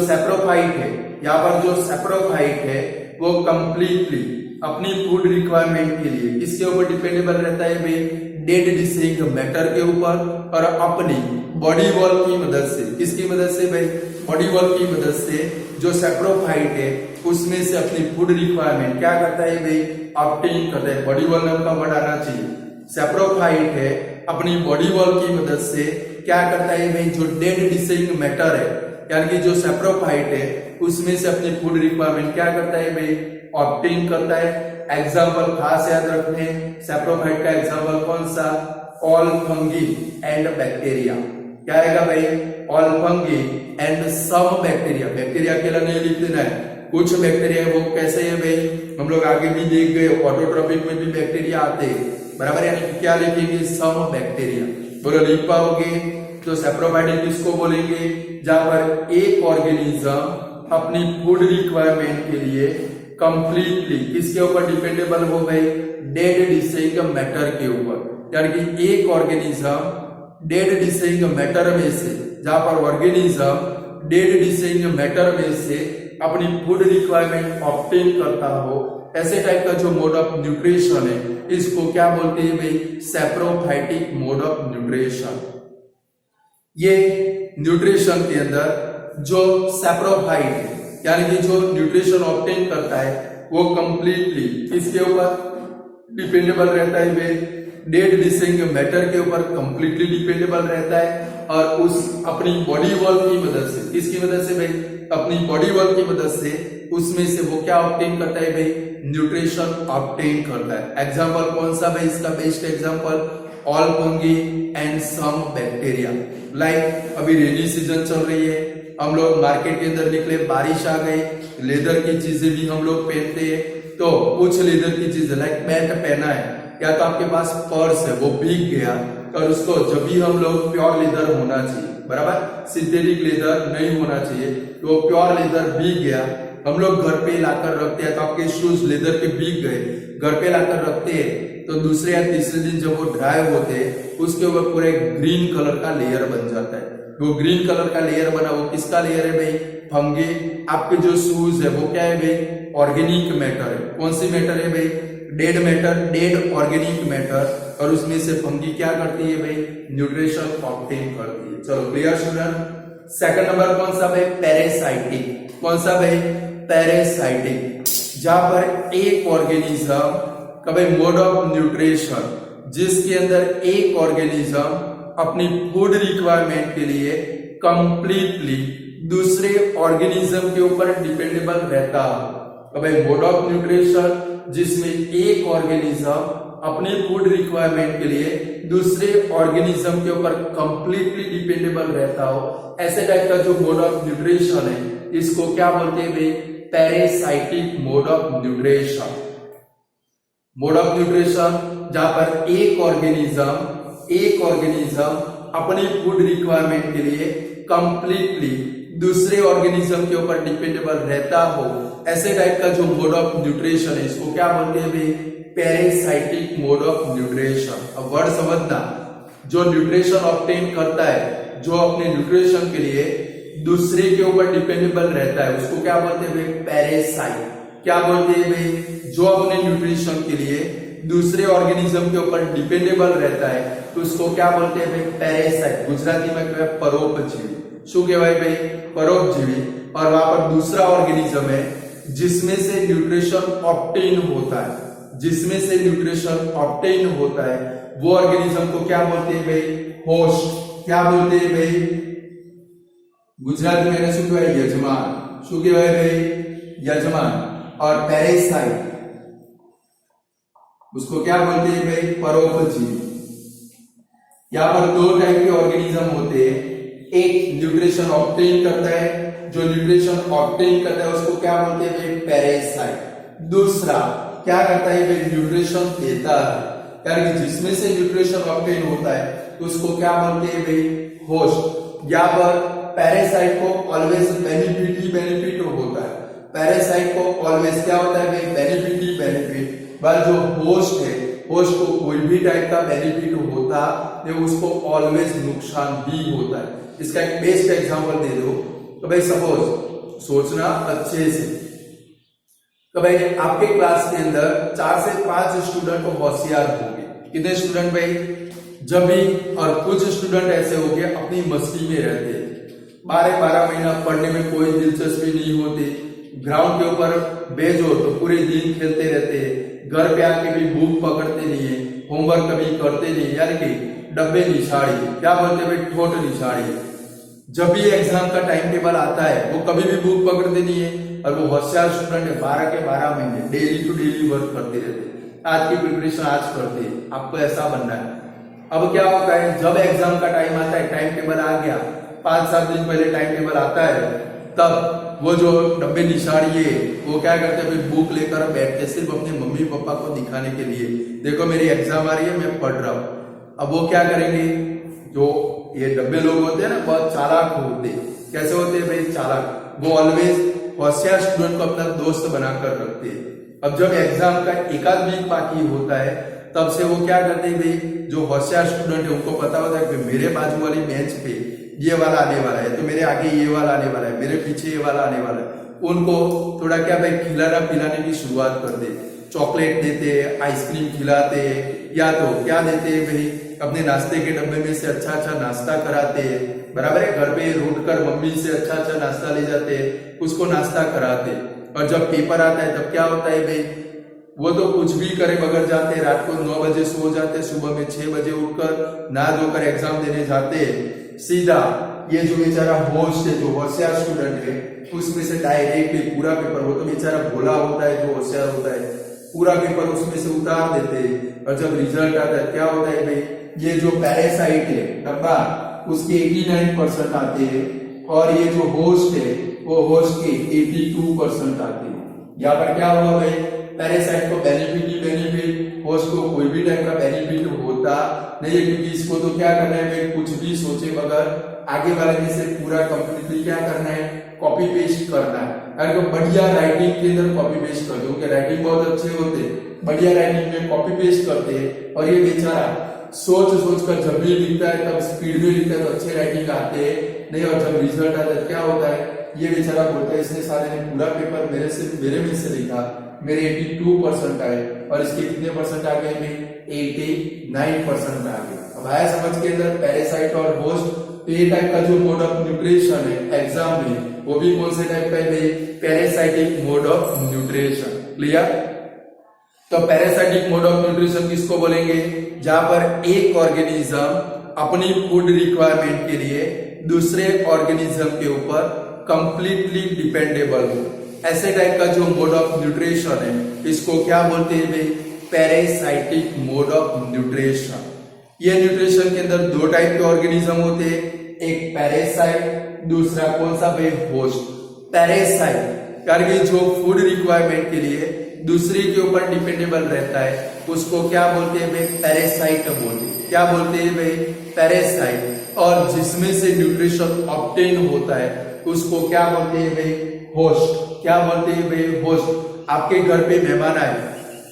सैप्रोफाइट है वो कंप्लीटली अपनी फूड रिक्वायरमेंट के लिए किसके ऊपर डिपेंडेबल रहता है भाई? डेड डिसेइंग मैटर के ऊपर, और अपनी बॉडी वॉल की मदद से। किसकी मदद से भाई? बॉडी वॉल की मदद से जो सैप्रोफाइट है उसमें से अपनी फूड रिक्वायरमेंट क्या करता है भाई? ऑब्टेन करता है। बॉडी वॉल नाम का वर्ड आना चाहिए। सैप्रोफाइट है अपनी बॉडी वॉल की मदद से क्या करता है भाई? जो डेड डिसेइंग मैटर है, यानी कि जो सैप्रोफाइट है उसमें से अपनी फूड रिक्वायरमेंट क्या करता है भाई? ऑब्टेन करता है। एग्जाम्पल खास याद रखने, सैप्रोफाइट का एग्जाम्पल कौन सा? All fungi and bacteria. क्या आएगा भाई? All fungi and some bacteria. Bacteria अकेला नहीं लिख देना है, कुछ बैक्टीरिया है वो कैसे है भाई, हम लोग आगे भी देख गए, ऑटोट्रॉफिक में भी बैक्टीरिया आते हैं, बराबर, यानी क्या लिखेंगे, सम बैक्टीरिया। बोलो लिख पाओगे? तो सैप्रोफाइटिक किसको बोलेंगे, जहां पर एक ऑर्गेनिज्म अपनी फूड रिक्वायरमेंट के लिए कंप्लीटली किसके ऊपर डिपेंडेबल हो गए, डेड डिसेइंग मैटर के ऊपर, यानी कि एक ऑर्गेनिज्म डेड डिसेइंग मैटर में से, जहां पर ऑर्गेनिज्म डेड डिसेइंग मैटर में से अपनी फूड रिक्वायरमेंट ऑब्टेन करता हो, ऐसे टाइप का जो मोड ऑफ न्यूट्रिशन है इसको क्या बोलते हैं भाई, सैप्रोफाइटिक मोड ऑफ न्यूट्रिशन। ये न्यूट्रिशन के अंदर जो सैप्रोफाइट है, यानी कि जो न्यूट्रिशन ऑब्टेन करता है वो कंप्लीटली किसके ऊपर डिपेंडेबल रहता है भाई, डेड डिसेइंग मैटर के ऊपर कंप्लीटली डिपेंडेबल रहता है, और उस अपनी बॉडी वॉल की मदद से, किसकी मदद से भाई, अपनी बॉडी वॉल की मदद से उसमें से वो क्या ऑब्टेन करता है भाई, न्यूट्रिशन ऑब्टेन करता है। एग्जांपल कौन सा भाई, इसका best example all fungi and some bacteria. Like अभी रेनी सीजन चल रही है, हम लोग मार्केट के अंदर निकले, बारिश आ गई, लेदर की चीजें भी हम लोग पहनते हैं, तो कुछ लेदर की चीजें लाइक पैंट पहना है या तो आपके पास पर्स है वो भीग गया, और उसको जब भी हम लोग प्योर लेदर होना चाहिए, बराबर, सिंथेटिक लेदर नहीं होना चाहिए, तो प्योर लेदर भीग गया, हम लोग घर पे लाकर रखते हैं, तो आपके शूज लेदर के भीग गए, घर पे लाकर रखते हैं, तो दूसरे या तीसरे दिन जब वो ड्राई होते हैं उसके ऊपर पूरा ग्रीन कलर का लेयर बन जाता है। वो ग्रीन कलर का लेयर बना, वो किसका लेयर है भाई, फंगी। आपके जो शूज है वो क्या है भाई, ऑर्गेनिक मैटर है। कौन सी मैटर है भाई, dead matter, dead organic matter, और उसमें से फंगी क्या करती है भाई, न्यूट्रिशन ऑब्टेन करती है। चलो क्लियर स्टूडेंट। सेकंड नंबर कौन सा भाई, पैरासाइटिक। कौन सा भाई, पैरासाइटिक, जहां पर एक ऑर्गेनिज्म का भाई मोड ऑफ न्यूट्रिशन, जिसके अंदर एक ऑर्गेनिज्म अपनी फूड रिक्वायरमेंट के लिए कंप्लीटली दूसरे ऑर्गेनिज्म के ऊपर डिपेंडेबल रहता है। भाई मोड ऑफ न्यूट्रिशन जिसमें एक ऑर्गेनिज्म अपनी फूड रिक्वायरमेंट के लिए दूसरे ऑर्गेनिज्म के ऊपर कंप्लीटली डिपेंडेबल रहता हो, ऐसे टाइप का जो मोड ऑफ न्यूट्रिशन है इसको क्या बोलते हैं भाई, parasitic mode of nutrition. Mode of nutrition जहां पर एक ऑर्गेनिज्म अपनी फूड रिक्वायरमेंट के लिए कंप्लीटली दूसरे ऑर्गेनिज्म के ऊपर डिपेंडेबल रहता हो, ऐसे टाइप का जो मोड ऑफ न्यूट्रिशन है इसको क्या बोलते हैं भाई, पैरासाइटिक मोड ऑफ न्यूट्रिशन। अब वर्ड समझना, जो न्यूट्रिशन ऑब्टेन करता है, जो अपने न्यूट्रिशन के लिए दूसरे के ऊपर डिपेंडेबल रहता है, उसको क्या बोलते हैं भाई, पैरासाइट। क्या बोलते हैं भाई, जो अपने न्यूट्रिशन के लिए दूसरे ऑर्गेनिज्म के ऊपर डिपेंडेबल रहता है तो उसको क्या बोलते हैं भाई, पैरासाइट। गुजराती में कहवाय परोपजीवी। शू कहवाय भाई, परोपजीवी। और वहां पर दूसरा ऑर्गेनिज्म है जिसमें से न्यूट्रिशन ऑब्टेन होता है, जिसमें से न्यूट्रिशन ऑब्टेन होता है, वो ऑर्गेनिज्म को क्या बोलते हैं भाई, होस्ट। क्या बोलते हैं भाई, गुजराती में शू कहवाय, यजमान। शू कहवाय भाई, यजमान। और पैरासाइट उसको क्या बोलते हैं भाई, परोपजीवी। यहाँ पर दो टाइप के ऑर्गेनिज्म होते हैं, एक न्यूट्रिशन ऑब्टेन करता है, जो न्यूट्रिशन ऑब्टेन करता है उसको क्या बोलते हैं भाई, पैरासाइट। दूसरा क्या करता है भाई, न्यूट्रिशन देता है, यानी जिसमें से न्यूट्रिशन ऑब्टेन होता है उसको क्या बोलते हैं भाई, होस्ट। यहाँ पर पैरासाइट को ऑलवेज बेनिफिट ही बेनिफिट होता है, पैरासाइट को ऑलवेज क्या होता है भाई, बेनिफिट ही बेनिफिट। पर जो होस्ट है, होस्ट को कोई भी टाइप का बेनिफिट होता है उसको ऑलवेज नुकसान भी होता है। इसका एक बेस्ट एग्जांपल दे दो तो भाई, सपोज सोचना अच्छे से, तो भाई आपके क्लास के अंदर 4 से 5 स्टूडेंट होशियार होंगे। कितने स्टूडेंट भाई, जब भी, और कुछ स्टूडेंट ऐसे होंगे अपनी मस्ती में रहते हैं, 12 महीना पढ़ने में कोई दिलचस्पी नहीं होती, ग्राउंड के ऊपर भेजो तो पूरे दिन खेलते रहते हैं, घर पे आके भी बुक पकड़ते नहीं है, होमवर्क कभी करते नहीं, यानी कि डब्बे निशाड़ी। क्या बोलते हैं, ठोट निशाड़ी। जब भी एग्जाम का टाइम टेबल आता है वो कभी भी बुक पकड़ते नहीं है, और वो होशियार स्टूडेंट है, 12 के 12 महीने डेली टू डेली वर्क करते रहते हैं, आज की प्रिपरेशन आज करते हैं, आपको ऐसा बनना है। अब क्या होता है, जब एग्जाम का टाइम आता है, टाइम टेबल आ गया, 5-7 दिन पहले टाइम टेबल आता है, तब वो जो डब्बे निशाड़िए वो क्या करते हैं, भाई बुक लेकर बैठते सिर्फ अपने मम्मी पापा को दिखाने के लिए, देखो मेरी एग्जाम आ रही है, मैं पढ़ रहा हूँ। अब वो क्या करेंगे, जो ये डब्बे लोग होते हैं ना, बहुत चालाक होते हैं। कैसे होते हैं भाई, चालाक। वो ऑलवेज होशियार स्टूडेंट को अपना दोस्त बनाकर रखते हैं। अब जब एग्जाम का एकाध वीक बाकी होता है, तब से वो क्या करते हैं भाई, जो होशियार स्टूडेंट है उनको पता होता है कि मेरे बाजू वाली बेंच पे ये वाला आने वाला है, तो मेरे आगे ये वाला आने वाला है, मेरे पीछे ये वाला आने वाला है। उनको थोड़ा क्या भाई खिलाना पिलाने की शुरुआत कर दे, चॉकलेट देते, आइसक्रीम खिलाते, या तो क्या देते भाई, अपने नाश्ते के डब्बे में से अच्छा अच्छा नाश्ता कराते, बराबर है। घर पे रोट कर मम्मी से अच्छा अच्छा नाश्ता ले जाते, उसको नाश्ता कराते। और जब पेपर आता है तब क्या होता है भाई, वो तो कुछ भी करे मगर जाते, रात को 9 बजे सो जाते, सुबह में 6 बजे उठकर नहा धोकर एग्जाम देने जाते। सीधा ये जो बेचारा होस्ट है, जो होशियार स्टूडेंट है, उसमें से डायरेक्टली पूरा पेपर, वो तो बेचारा भोला होता है, जो होशियार होता है, पूरा पेपर उसमें से उतार देते। और जब रिजल्ट आता है क्या होता है भाई, ये जो पैरासाइट है डब्बा, उसके 89% आते हैं, और ये जो होस्ट है वो होस्ट के 82% आते हैं। यहाँ पर क्या हुआ भाई, पैरासाइट को बेनिफिट ही बेनिफिट, होस्ट को कोई भी टाइप का बेनिफिट होता नहीं है, क्योंकि इसको तो क्या करना है भाई, कुछ भी सोचे मगर आगे वाले में से पूरा कंप्लीटली क्या करना है, कॉपी पेस्ट करना है। अगर तो बढ़िया राइटिंग के अंदर कॉपी पेस्ट कर दो, उनके राइटिंग बहुत अच्छे होते, बढ़िया राइटिंग में कॉपी पेस्ट करते हैं। और ये बेचारा सोच कर जब भी लिखता है तब स्पीड में लिखता है तो अच्छे राइटिंग आते नहीं, और जब रिजल्ट आता है क्या होता है, ये बेचारा बोलता है इसने सारे ने पूरा पेपर मेरे में से लिखा, मेरे 82% आए, और इसके कितने परसेंट आ गए भाई, 89% आ गए। अब आया समझ के अंदर पैरासाइट और होस्ट। तो ये टाइप का जो मोड ऑफ न्यूट्रिशन है एग्जाम में, वो भी कौन से टाइप का है, parasitic mode of nutrition. Clear. तो पैरासाइटिक मोड ऑफ न्यूट्रिशन किसको बोलेंगे, जहां पर एक ऑर्गेनिज्म अपनी फूड रिक्वायरमेंट के लिए दूसरे ऑर्गेनिज्म के ऊपर कंप्लीटली डिपेंडेबल हो। ऐसे टाइप का जो मोड ऑफ न्यूट्रिशन है, इसको क्या बोलते हैं भाई, पैरासाइटिक मोड ऑफ न्यूट्रिशन। ये न्यूट्रिशन के अंदर दो टाइप के ऑर्गेनिज्म होते हैं, एक पैरासाइट, दूसरा कौन सा भाई, होस्ट। पैरासाइट यानी जो फूड रिक्वायरमेंट के लिए दूसरे के ऊपर डिपेंडेबल रहता है, उसको क्या बोलते हैं भाई, पैरासाइट बोलते हैं। क्या बोलते हैं भाई, पैरासाइट। और जिसमें से न्यूट्रिशन ऑब्टेन होता है उसको क्या बोलते हैं भाई, होस्ट। क्या बोलते हैं भाई, होस्ट। आपके घर पे मेहमान आए,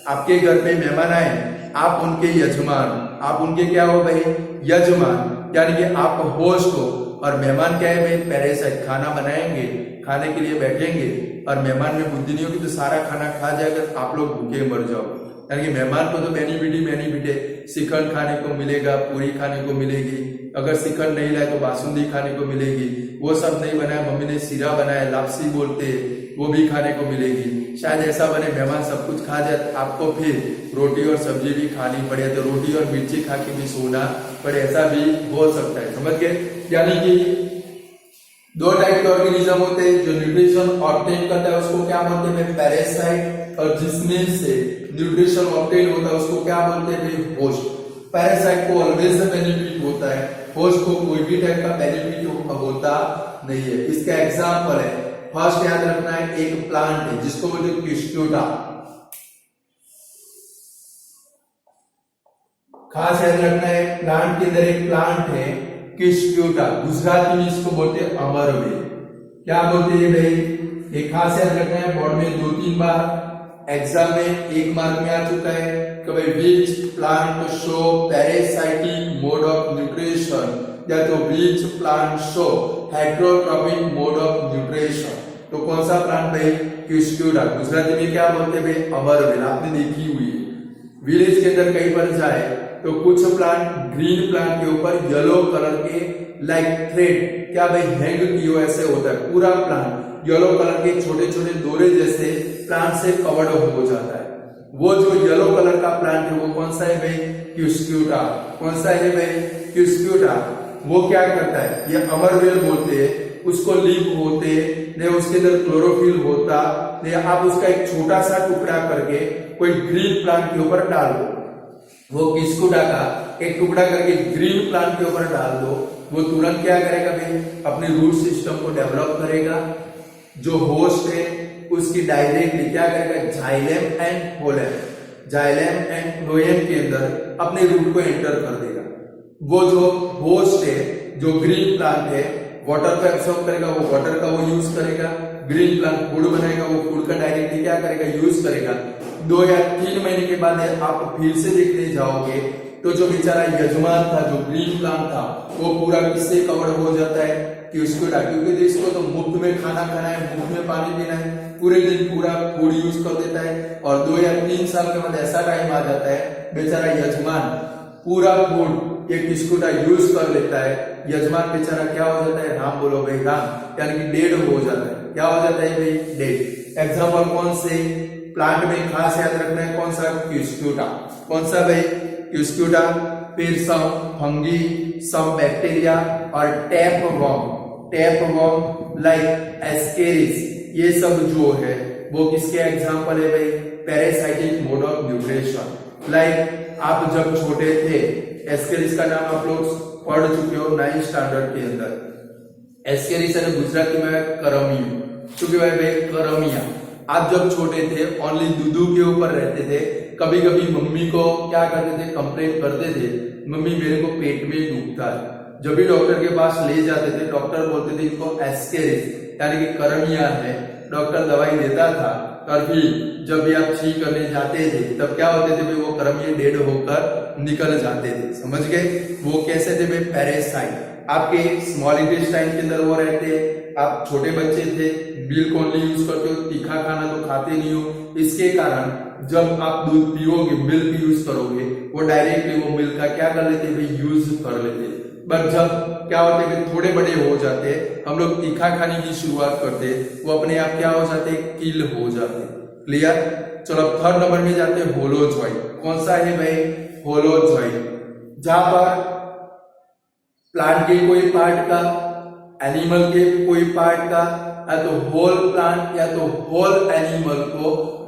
आपके घर पे मेहमान आए, आप उनके यजमान, आप उनके क्या हो भाई, यजमान, यानी कि आप होस्ट हो, और मेहमान क्या है भाई, पैरासाइट। खाना बनाएंगे, खाने के लिए बैठेंगे, और मेहमान में बुद्धि नहीं होगी तो सारा खाना खा जाएगा, आप लोग भूखे मर जाओ। यानी कि मेहमान को तो बेनिफिट है, श्रीखंड खाने को मिलेगा, पूरी खाने को मिलेगी, अगर श्रीखंड नहीं लाए तो बासुंदी खाने को मिलेगी, वो सब नहीं बनाया, मम्मी ने सीरा बनाया, लापसी बोलते, वो भी खाने को मिलेगी। शायद ऐसा बने मेहमान सब कुछ खा जाए, आपको फिर रोटी और सब्जी भी खानी पड़े, तो रोटी और मिर्ची खा के भी सोना पड़े, ऐसा भी हो सकता है। समझ गए। यानी कि दो टाइप के ऑर्गेनिज्म होते हैं, जो न्यूट्रिशन ऑब्टेन करता है उसको क्या बोलते हैं, पैरासाइट, और जिसमें से न्यूट्रिशन ऑब्टेन होता है उसको क्या बोलते हैं, होस्ट। पैरासाइट को ऑलवेज बेनिफिट होता है, होस्ट को कोई भी टाइप का बेनिफिट होता नहीं है। इसका एग्जाम्पल है, फर्स्ट याद रखना है, एक प्लांट है जिसको बोलते हैं क्यूस्ट्यूटा, खास याद रखना है, प्लांट के अंदर एक प्लांट है क्यूस्ट्यूटा, गुजराती में इसको बोलते हैं अमरवेल। क्या बोलते हैं भाई, एक खास याद रखना है, बोर्ड में 2-3 बार एग्जाम में 1 मार्क में आ चुका है कि भाई which plant show parasitic mode of nutrition, या तो which plant show heterotrophic mode of nutrition. तो कौन सा प्लांट भाई, क्यूस्ट्यूटा, गुजराती में क्या बोलते हैं भाई, अमरवेल। आपने देखी हुई है, विलेज के अंदर कहीं पर जाए तो कुछ प्लांट ग्रीन प्लांट के ऊपर येलो कलर के लाइक थ्रेड क्या भाई हैंग किए ऐसे होता है, पूरा प्लांट येलो कलर के छोटे छोटे डोरे जैसे प्लांट से कवर्ड हो जाता है। वो जो येलो कलर का प्लांट है वो कौन सा है भाई, क्यूस्ट्यूटा। कौन सा है भाई, क्यूस्ट्यूटा। वो क्या करता है, ये अमरवेल बोलते हैं, उसको लीफ होते नहीं, उसके अंदर क्लोरोफिल होता नहीं, आप उसका एक छोटा सा टुकड़ा करके कोई ग्रीन प्लांट के ऊपर डाल दो, वो क्यूस्ट्यूटा का एक टुकड़ा करके ग्रीन प्लांट के ऊपर डाल दो, वो तुरंत क्या करेगा भाई, अपने रूट सिस्टम को डेवलप करेगा, जो होस्ट है उसकी डायरेक्टली क्या करेगा, xylem and phloem, xylem and phloem के अंदर अपने रूट को एंटर कर देगा। वो जो होस्ट है, जो ग्रीन प्लांट है, वाटर को एब्सॉर्ब करेगा, वो वाटर का वो यूज करेगा। ग्रीन प्लांट फूड बनाएगा, वो फूड का डायरेक्टली क्या करेगा, यूज करेगा। 2 या 3 महीने के बाद आप फिर से देखने जाओगे तो जो बेचारा यजमान था, जो ग्रीन प्लांट था, वो पूरा किससे कवर हो जाता है, कि उसको क्योंकि इसको तो मुफ्त में खाना खाना है, मुफ्त में पानी पीना है, पूरे दिन पूरा फूड यूज कर देता है। और 2 या 3 साल के बाद ऐसा टाइम आ जाता है, बेचारा यजमान पूरा फूड एक किस्कुटा यूज कर लेता है, यजमान बेचारा क्या हो जाता है, राम बोलो भाई राम, यानी कि डेड हो जाता है। क्या हो जाता है भाई, डेड। एग्जाम्पल कौन से प्लांट में खास याद रखना है, कौन सा, क्यूस्क्यूटा। कौन सा भाई, क्यूस्क्यूटा। फिर सम फंगी, सम बैक्टीरिया और टैपवर्म लाइक एस्केरिस, ये सब जो है वो किसके एग्जाम्पल है भाई, parasitic mode of nutrition. Like आप जब छोटे थे, एस्केरिस का नाम आप लोग पढ़ चुके हो 9th स्टैंडर्ड के अंदर। एस्केरिस है गुजराती में करमियो, क्योंकि भाई करमिया। आप जब छोटे थे ओनली दूधू के ऊपर रहते थे, कभी कभी मम्मी को क्या करते थे, कंप्लेंट करते थे, मम्मी मेरे को पेट में दुखता है। जब भी डॉक्टर के पास ले जाते थे, डॉक्टर बोलते थे इनको एस्केरिस यानी कि करमिया है, डॉक्टर दवाई देता था। और फिर जब भी आप ठीक करने जाते थे तब क्या होते थे भाई, वो करमिया डेड होकर निकल जाते थे। समझ गए, वो कैसे थे भाई, पैरासाइट। आपके स्मॉल इंटेस्टाइन के अंदर वो रहते, आप छोटे बच्चे थे, मिल्क ओनली यूज करते हो, तीखा खाना तो खाते नहीं हो, इसके कारण जब आप दूध पियोगे, मिल्क यूज करोगे, वो डायरेक्टली वो मिल्क का क्या कर लेते भाई, यूज कर लेते। बट जब क्या होते हैं, थोड़े बड़े हो जाते, हम लोग तीखा खाने की शुरुआत करते, वो अपने आप क्या हो जाते, किल हो जाते। क्लियर। चलो 3rd नंबर में जाते हैं, होलोजॉइड। कौन सा है भाई, होलोजॉइड। जहां पर प्लांट के कोई पार्ट का, एनिमल के कोई पार्ट का, या तो होल प्लांट या तो होल एनिमल को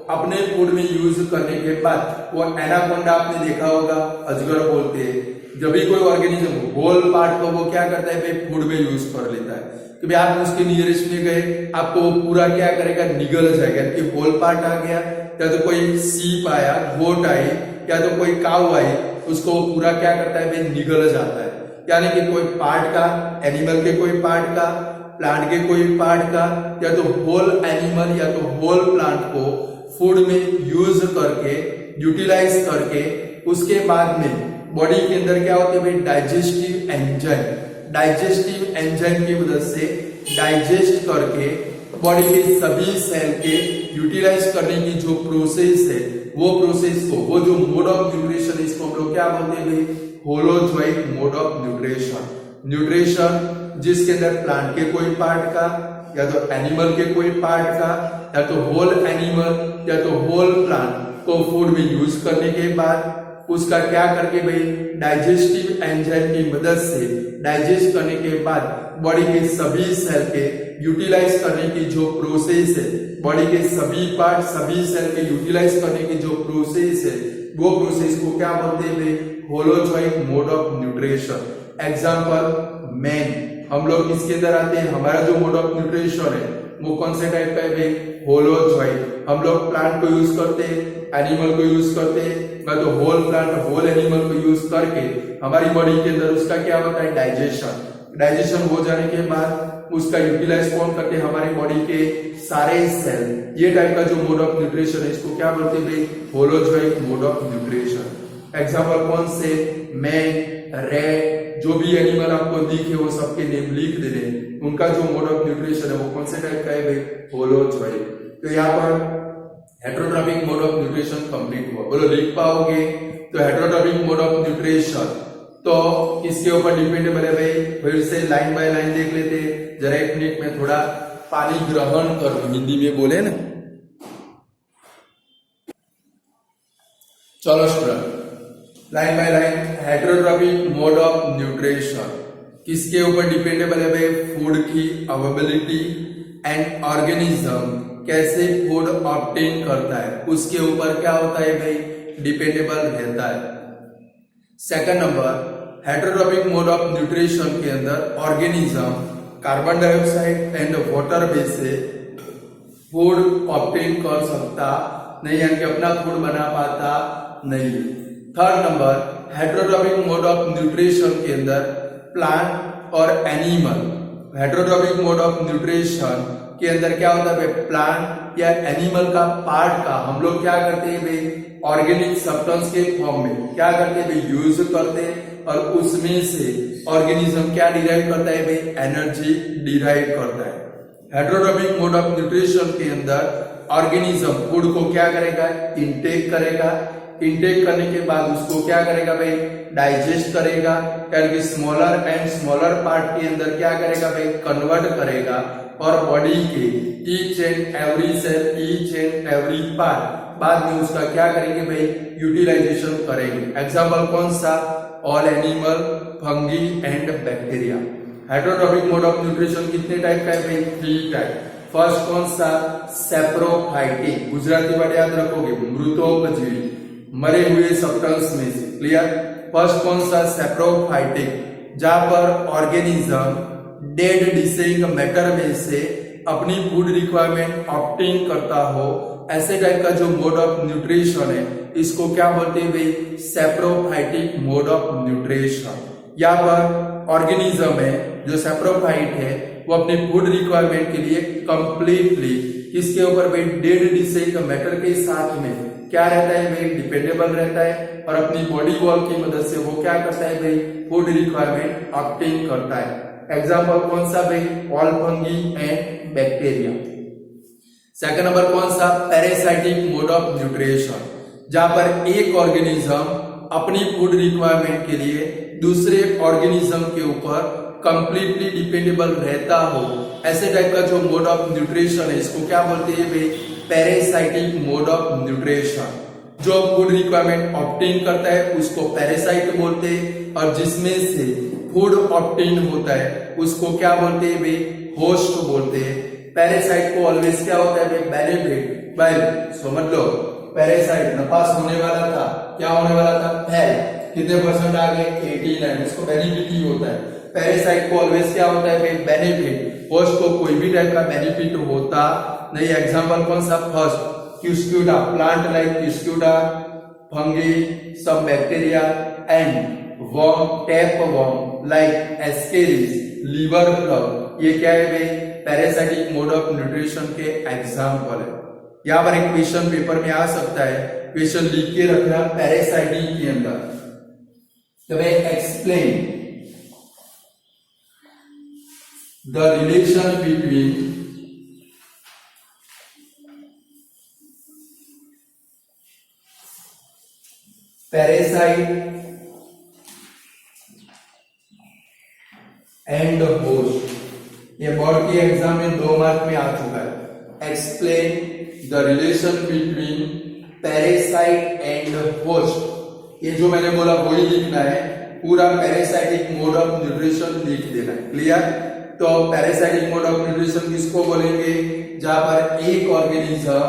अपने फूड में यूज करने के बाद, वो एनाकोंडा आपने देखा होगा, अजगर बोलते हैं, जब भी कोई ऑर्गेनिज्म होल पार्ट को वो क्या करता है भाई, फूड में यूज कर लेता है। कि भाई आप उसके नियरेस्ट में गए, आपको वो पूरा क्या करेगा, निगल जाएगा, कि होल पार्ट आ गया, या तो कोई सीप आया, गोट आई, या तो कोई काऊ आई, उसको पूरा क्या करता है भाई, निगल जाता है। यानी कि कोई पार्ट का, एनिमल के कोई पार्ट का, प्लांट के कोई पार्ट का, या तो होल एनिमल या तो होल प्लांट को फूड में यूज करके, यूटिलाइज करके, उसके बाद में बॉडी के अंदर क्या होते हैं, डाइजेस्टिव एंजाइम, डाइजेस्टिव एंजाइम की वजह से डाइजेस्ट करके बॉडी के सभी सेल के यूटिलाइज करने की जो प्रोसेस है, वो प्रोसेस को, वो जो मोड ऑफ न्यूट्रिशन, इसको हम लोग क्या बोलते हैं भाई, होलोजॉइक मोड ऑफ न्यूट्रिशन। न्यूट्रिशन जिसके अंदर प्लांट के कोई पार्ट का, या तो एनिमल के कोई पार्ट का, या तो होल एनिमल या तो होल प्लांट को फूड में यूज करने के बाद उसका क्या करके भाई, डाइजेस्टिव एंजाइम की मदद से डाइजेस्ट करने के बाद बॉडी के सभी सेल के यूटिलाइज करने की जो प्रोसेस है, बॉडी के सभी पार्ट, सभी सेल के यूटिलाइज करने की जो प्रोसेस है, वो प्रोसेस को क्या बोलते हैं, holozoic mode of nutrition. Example man, हम लोग इसके अंदर आते हैं, हमारा जो मोड ऑफ न्यूट्रिशन है वो कौन से टाइप का है भाई, होलोजॉइक। हम लोग प्लांट को यूज करते हैं, एनिमल को यूज करते हैं, तो होल प्लांट, होल एनिमल को यूज करके हमारी बॉडी के अंदर उसका क्या होता है, डाइजेशन। डाइजेशन हो जाने के बाद उसका यूटिलाइज कौन करते हैं, हमारी बॉडी के सारे सेल। ये टाइप का जो मोड ऑफ न्यूट्रिशन है, इसको क्या बोलते हैं भाई, होलोजॉइक मोड ऑफ न्यूट्रिशन। एग्जाम्पल कौन से, मैन, रेट, जो भी एनिमल आपको दिखे वो सबके नेम लिख दे रहे, उनका जो मोड ऑफ न्यूट्रिशन है वो कौन से टाइप का है भाई, होलोजॉइक। तो यहाँ पर heterotrophic mode of nutrition complete हुआ। बोलो लिख पाओगे। तो हेटरोट्रॉपिक मोड ऑफ न्यूट्रिशन तो किसके ऊपर डिपेंडेबल है भाई, फिर से लाइन बाय लाइन देख लेते। जरा 1 मिनट में थोड़ा पानी ग्रहण कर, हिंदी में बोले ना। चलो student, line by line, heterotrophic mode of nutrition किसके ऊपर डिपेंडेबल है भाई, फूड की अवेलेबिलिटी एंड ऑर्गेनिज्म कैसे फूड ऑब्टेन करता है, उसके ऊपर क्या होता है भाई, डिपेंडेबल रहता है। Second number, heterotrophic mode of nutrition के अंदर organism carbon dioxide and water base से फूड ऑब्टेन कर सकता नहीं, यानी कि अपना फूड बना पाता नहीं। Third number, heterotrophic mode of nutrition के अंदर प्लांट और animal, heterotrophic mode of nutrition के अंदर क्या होता है, प्लांट या एनिमल का पार्ट का हम लोग क्या करते हैं भाई, ऑर्गेनिक सब्सटेंस के फॉर्म में क्या करते हैं भाई, यूज करते हैं, और उसमें से ऑर्गेनिज्म क्या डिराइव करता है भाई, एनर्जी डिराइव करता है। हेटेरोट्रॉपिक मोड ऑफ न्यूट्रिशन के अंदर ऑर्गेनिज्म फूड को क्या करेगा, इनटेक करेगा, इनटेक करने के बाद उसको क्या करेगा भाई, डाइजेस्ट करेगा, यानी स्मॉलर एंड स्मॉलर पार्ट के अंदर क्या करेगा भाई, कन्वर्ट करेगा, और बॉडी के each and every cell, each and every part बाद में उसका क्या करेंगे भाई, यूटिलाइजेशन करेंगे। एग्जाम्पल कौन सा, all animal, fungi and bacteria. Heterotrophic mode of nutrition कितने टाइप का है भाई, 3 टाइप। फर्स्ट कौन सा, सैप्रोफाइटिक, गुजराती वर्ड याद रखोगे, मृतोपजीवी, मरे हुए सब्सटेंस में से, क्लियर। फर्स्ट कौन सा, सैप्रोफाइटिक, जहां पर ऑर्गेनिज्म डेड डिसेइंग मैटर में से अपनी फूड रिक्वायरमेंट ऑब्टेन करता हो, ऐसे टाइप का जो मोड ऑफ न्यूट्रिशन है इसको क्या बोलते हैं भाई, सैप्रोफाइटिक मोड ऑफ न्यूट्रिशन। यहाँ पर ऑर्गेनिज्म है जो सैप्रोफाइट है वो अपनी फूड रिक्वायरमेंट के लिए कंप्लीटली किसके ऊपर भाई, डेड डिसेइंग मैटर के साथ में क्या रहता है भाई, डिपेंडेबल रहता है, और अपनी बॉडी वॉल की मदद से वो क्या करता है भाई, फूड रिक्वायरमेंट ऑब्टेन करता है। एग्जाम्पल कौन सा भाई, all fungi and bacteria. Second number कौन सा, पैरासाइटिक मोड ऑफ न्यूट्रिशन, जहां पर एक ऑर्गेनिज्म अपनी फूड रिक्वायरमेंट के लिए दूसरे ऑर्गेनिज्म के ऊपर कंप्लीटली डिपेंडेबल रहता हो, ऐसे टाइप का जो मोड ऑफ न्यूट्रिशन है इसको क्या बोलते हैं भाई, पैरासाइटिक मोड ऑफ न्यूट्रिशन। जो फूड रिक्वायरमेंट ऑब्टेन करता है उसको पैरासाइट बोलते हैं, और जिसमें से फूड ऑब्टेन होता है उसको क्या बोलते हैं भाई, होस्ट बोलते हैं। पैरासाइट को ऑलवेज क्या होता है भाई, बेनिफिट बाय, समझ लो पैरासाइट नपास होने वाला था, क्या होने वाला था, फेल, कितने परसेंट आ गए, 89, उसको बेनिफिट ही होता है। पैरासाइट को ऑलवेज क्या होता है भाई, बेनिफिट, होस्ट को कोई भी टाइप का बेनिफिट होता नहीं। एग्जांपल कौन सा, first cuscuta, plant like cuscuta, fungi, some bacteria and worm, tape worm like ascaris, liver fluke, ये क्या है भाई, पैरासाइटिक मोड ऑफ न्यूट्रिशन के एग्जांपल है। यहाँ पर एक क्वेश्चन पेपर में आ सकता है, क्वेश्चन लिख के रखना पैरासाइटिक के अंदर, तो भाई explain the relation between parasite and host. ये बोर्ड के एग्जाम में 2 मार्क में आ चुका है। Explain the relation between parasite and host, ये जो मैंने बोला वही लिखना है, पूरा पैरासाइटिक मोड ऑफ न्यूट्रिशन लिख देना है, क्लियर। तो पैरासाइटिक मोड ऑफ न्यूट्रिशन किसको बोलेंगे, जहां पर एक ऑर्गेनिज्म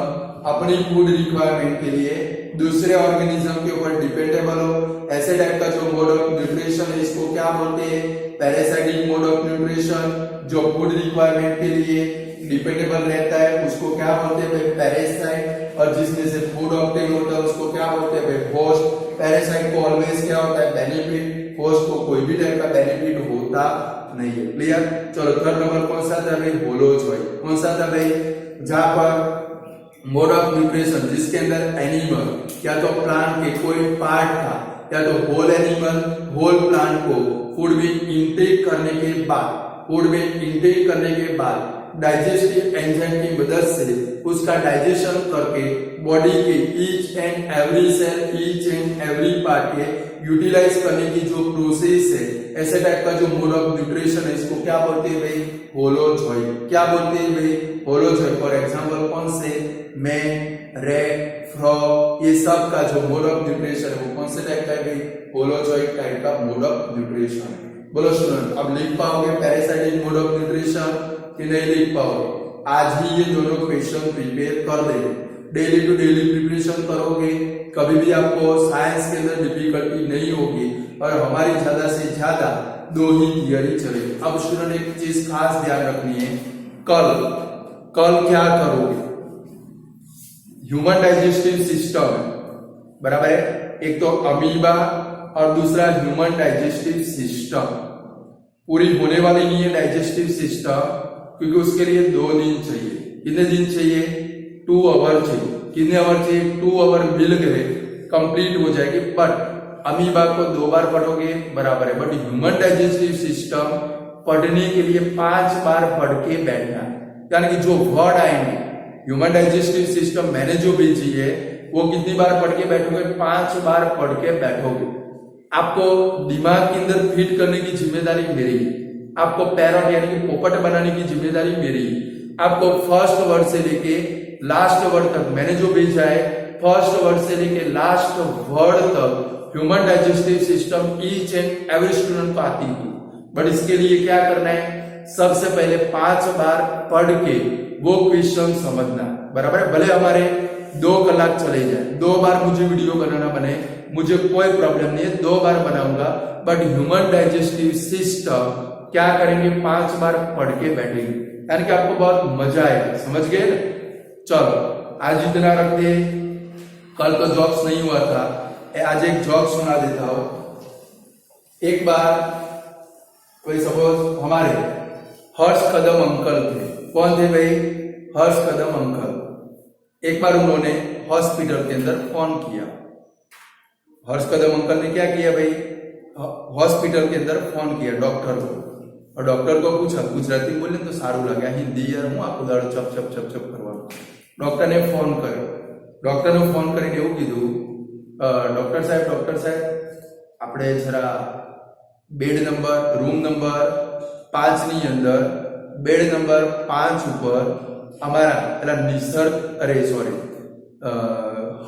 अपनी फूड रिक्वायरमेंट के लिए दूसरे ऑर्गेनिज्म के ऊपर डिपेंडेबल हो, ऐसे टाइप का जो मोड ऑफ न्यूट्रिशन है इसको क्या बोलते हैं, पैरासाइटिक मोड ऑफ न्यूट्रिशन। जो फूड रिक्वायरमेंट के लिए डिपेंडेबल रहता है उसको क्या बोलते हैं, पैरासाइट, और जिसमें से फूड ऑब्टेन होता है उसको क्या बोलते हैं, होस्ट। पैरासाइट को ऑलवेज क्या होता है, बेनिफिट, होस्ट को कोई भी टाइप का बेनिफिट होता नहीं है, क्लियर। चलो थर्ड नंबर कौन सा था भाई, होलोजोइड। कौन सा था भाई, जहां पर मोड ऑफ न्यूट्रिशन जिसके अंदर एनिमल या तो प्लांट के कोई पार्ट था या तो होल एनिमल होल प्लांट को फूड में इंटेक करने के बाद, फूड में इंटेक करने के बाद डाइजेस्टिव एंजाइम की मदद से उसका डाइजेशन करके बॉडी के each and every cell, each and every part के यूटिलाइज करने की जो प्रोसेस है, ऐसे टाइप का जो मोड ऑफ न्यूट्रिशन है इसको क्या बोलते हैं भाई, होलोजोइड। क्या बोलते हैं भाई, होलोजोइड। फॉर एग्जांपल कौन से, मैन, रैट, फ्रॉग, ये सब का जो मोड ऑफ न्यूट्रिशन है वो कौन से टाइप का है भाई, होलोजोइड टाइप का मोड ऑफ न्यूट्रिशन। बोलो स्टूडेंट, अब लिख पाओगे पैरासाइटिक मोड ऑफ न्यूट्रिशन कि नहीं लिख पाओगे? आज ही ये दोनों क्वेश्चन प्रिपेयर कर देंगे, डेली टू डेली प्रिपरेशन करोगे, कभी भी आपको साइंस के अंदर डिफिकल्टी नहीं होगी, और हमारी ज्यादा से ज्यादा 2 ही थियरी चलेगी। अब स्टूडेंट एक चीज खास ध्यान रखनी है, कल क्या करोगे, ह्यूमन डाइजेस्टिव सिस्टम, बराबर है, एक तो अमीबा और दूसरा ह्यूमन डाइजेस्टिव सिस्टम। पूरी होने वाली नहीं है डाइजेस्टिव सिस्टम, क्योंकि उसके लिए 2 दिन चाहिए। कितने दिन चाहिए? 2 आवर चाहिए। कितने आवर चाहिए? 2 आवर मिल गए, कंप्लीट हो जाएगी। बट अमीबा को 2 बार पढ़ोगे, बराबर है, बट ह्यूमन डाइजेस्टिव सिस्टम पढ़ने के लिए 5 बार पढ़ के बैठना, यानी कि जो वर्ड आएंगे ह्यूमन डाइजेस्टिव सिस्टम मैंने जो भेजी है वो कितनी बार पढ़ के बैठोगे? 5 बार पढ़ के बैठोगे। आपको दिमाग के अंदर फिट करने की जिम्मेदारी मेरी, आपको पैरट यानी कि पोपट बनाने की जिम्मेदारी मेरी। आपको फर्स्ट वर्ड से लेके लास्ट वर्ड तक मैंने जो भेजा है, फर्स्ट वर्ड से लेके लास्ट वर्ड तक human digestive system each and every student को आती है। बट इसके लिए क्या करना है? सबसे पहले 5 बार पढ़ के वो क्वेश्चन समझना, बराबर है। भले हमारे 2 कलाक चले जाए, 2 बार मुझे वीडियो बनाना बने, मुझे कोई प्रॉब्लम नहीं है, 2 बार बनाऊंगा। बट ह्यूमन डाइजेस्टिव सिस्टम क्या करेंगे? 5 बार पढ़ के बैठेंगे, यानी कि आपको बहुत मजा आएगा। समझ गए ना? चलो आज इतना रखते, कल तो जॉक्स नहीं हुआ था, आज एक जॉक सुना देता हूं। एक बार कोई सपोज हमारे हर्ष कदम अंकल थे। कौन थे भाई? हर्ष कदम अंकल। एक बार उन्होंने हॉस्पिटल के अंदर फोन किया। हर्ष कदम अंकल ने क्या किया भाई? हॉस्पिटल के अंदर फोन किया डॉक्टर को, और डॉक्टर को पूछा, गुजराती बोले तो सारू लगे, हिंदी यार हूँ आपको दाड़ चप चप चप चप करवानो। डॉक्टर ने फोन કર્યો, ડોક્ટરને ફોન કરીને એવું કીધું, ડોક્ટર સાહેબ આપણે જરા બેડ નંબર રૂમ નંબર 5 ની અંદર બેડ નંબર 5 ઉપર અમારા પેલા નિસર્ગ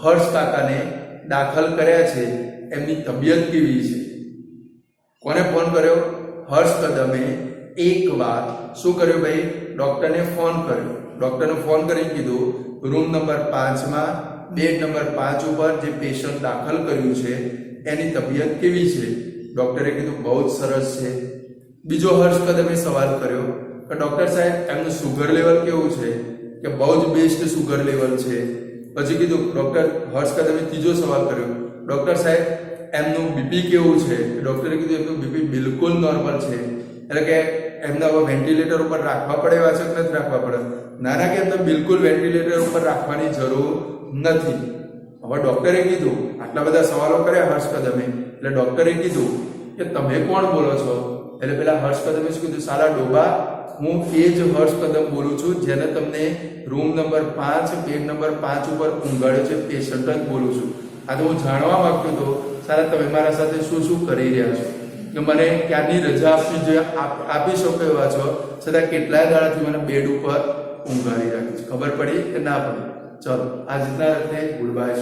હર્ષ કાકાને દાખલ કર્યા છે, એમની તબિયત કેવી છે? કોને ફોન કર્યો? હર્ષ કદમે એક વાર શું કર્યું ભાઈ? ડોક્ટરને ફોન કર્યો। ડોક્ટરને ફોન કરીને કીધું રૂમ નંબર 5 માં બેડ નંબર 5 ઉપર જે પેશન્ટ દાખલ કર્યું છે એની તબિયત કેવી છે? ડોક્ટરે કીધું બહુ જ સરસ છે। બીજો હર્ષ કદમે સવાલ કર્યો કે ડોક્ટર સાહેબ એમનું સુગર લેવલ કેવું છે? કે બહુ જ બેસ્ટ સુગર લેવલ છે। પછી કીધું ડોક્ટર હર્ષ કદમે ત્રીજો સવાલ કર્યો, ડોક્ટર સાહેબ એમનું બીપી કેવું છે? ડોક્ટરે કીધું એમનું બીપી બિલકુલ નોર્મલ છે। એટલે કે એમને હવે વેન્ટિલેટર ઉપર રાખવા પડે એવા છે કે નથી રાખવા પડે? ના ના, કે એમને બિલકુલ વેન્ટિલેટર ઉપર રાખવાની જરૂર નથી। હવે ડોક્ટરે કીધું, આટલા બધા સવાલો કર્યા હર્ષ કદમે, એટલે ડોક્ટરે કીધું કે તમે કોણ બોલો છો? એટલે પેલા હર્ષ કદમે શું કીધું? સાલા ડોબા, હું એ જ હર્ષ કદમ બોલું છું જેને તમને રૂમ નંબર 5 બેડ નંબર 5 ઉપર ઊંઘાડ્યો છે, પેશન્ટ જ બોલું છું। આ તો હું જાણવા માંગતો હતો, સાલા તમે મારા સાથે શું શું કરી રહ્યા છો? કે મને ક્યારની રજા આપી શકો એવા છો, છતાં કેટલાય દાડાથી મને બેડ ઉપર ઊંઘાડી રાખી છે। ખબર પડી કે ના પડી? ચલો आज इतना रखते हैं। Good bye.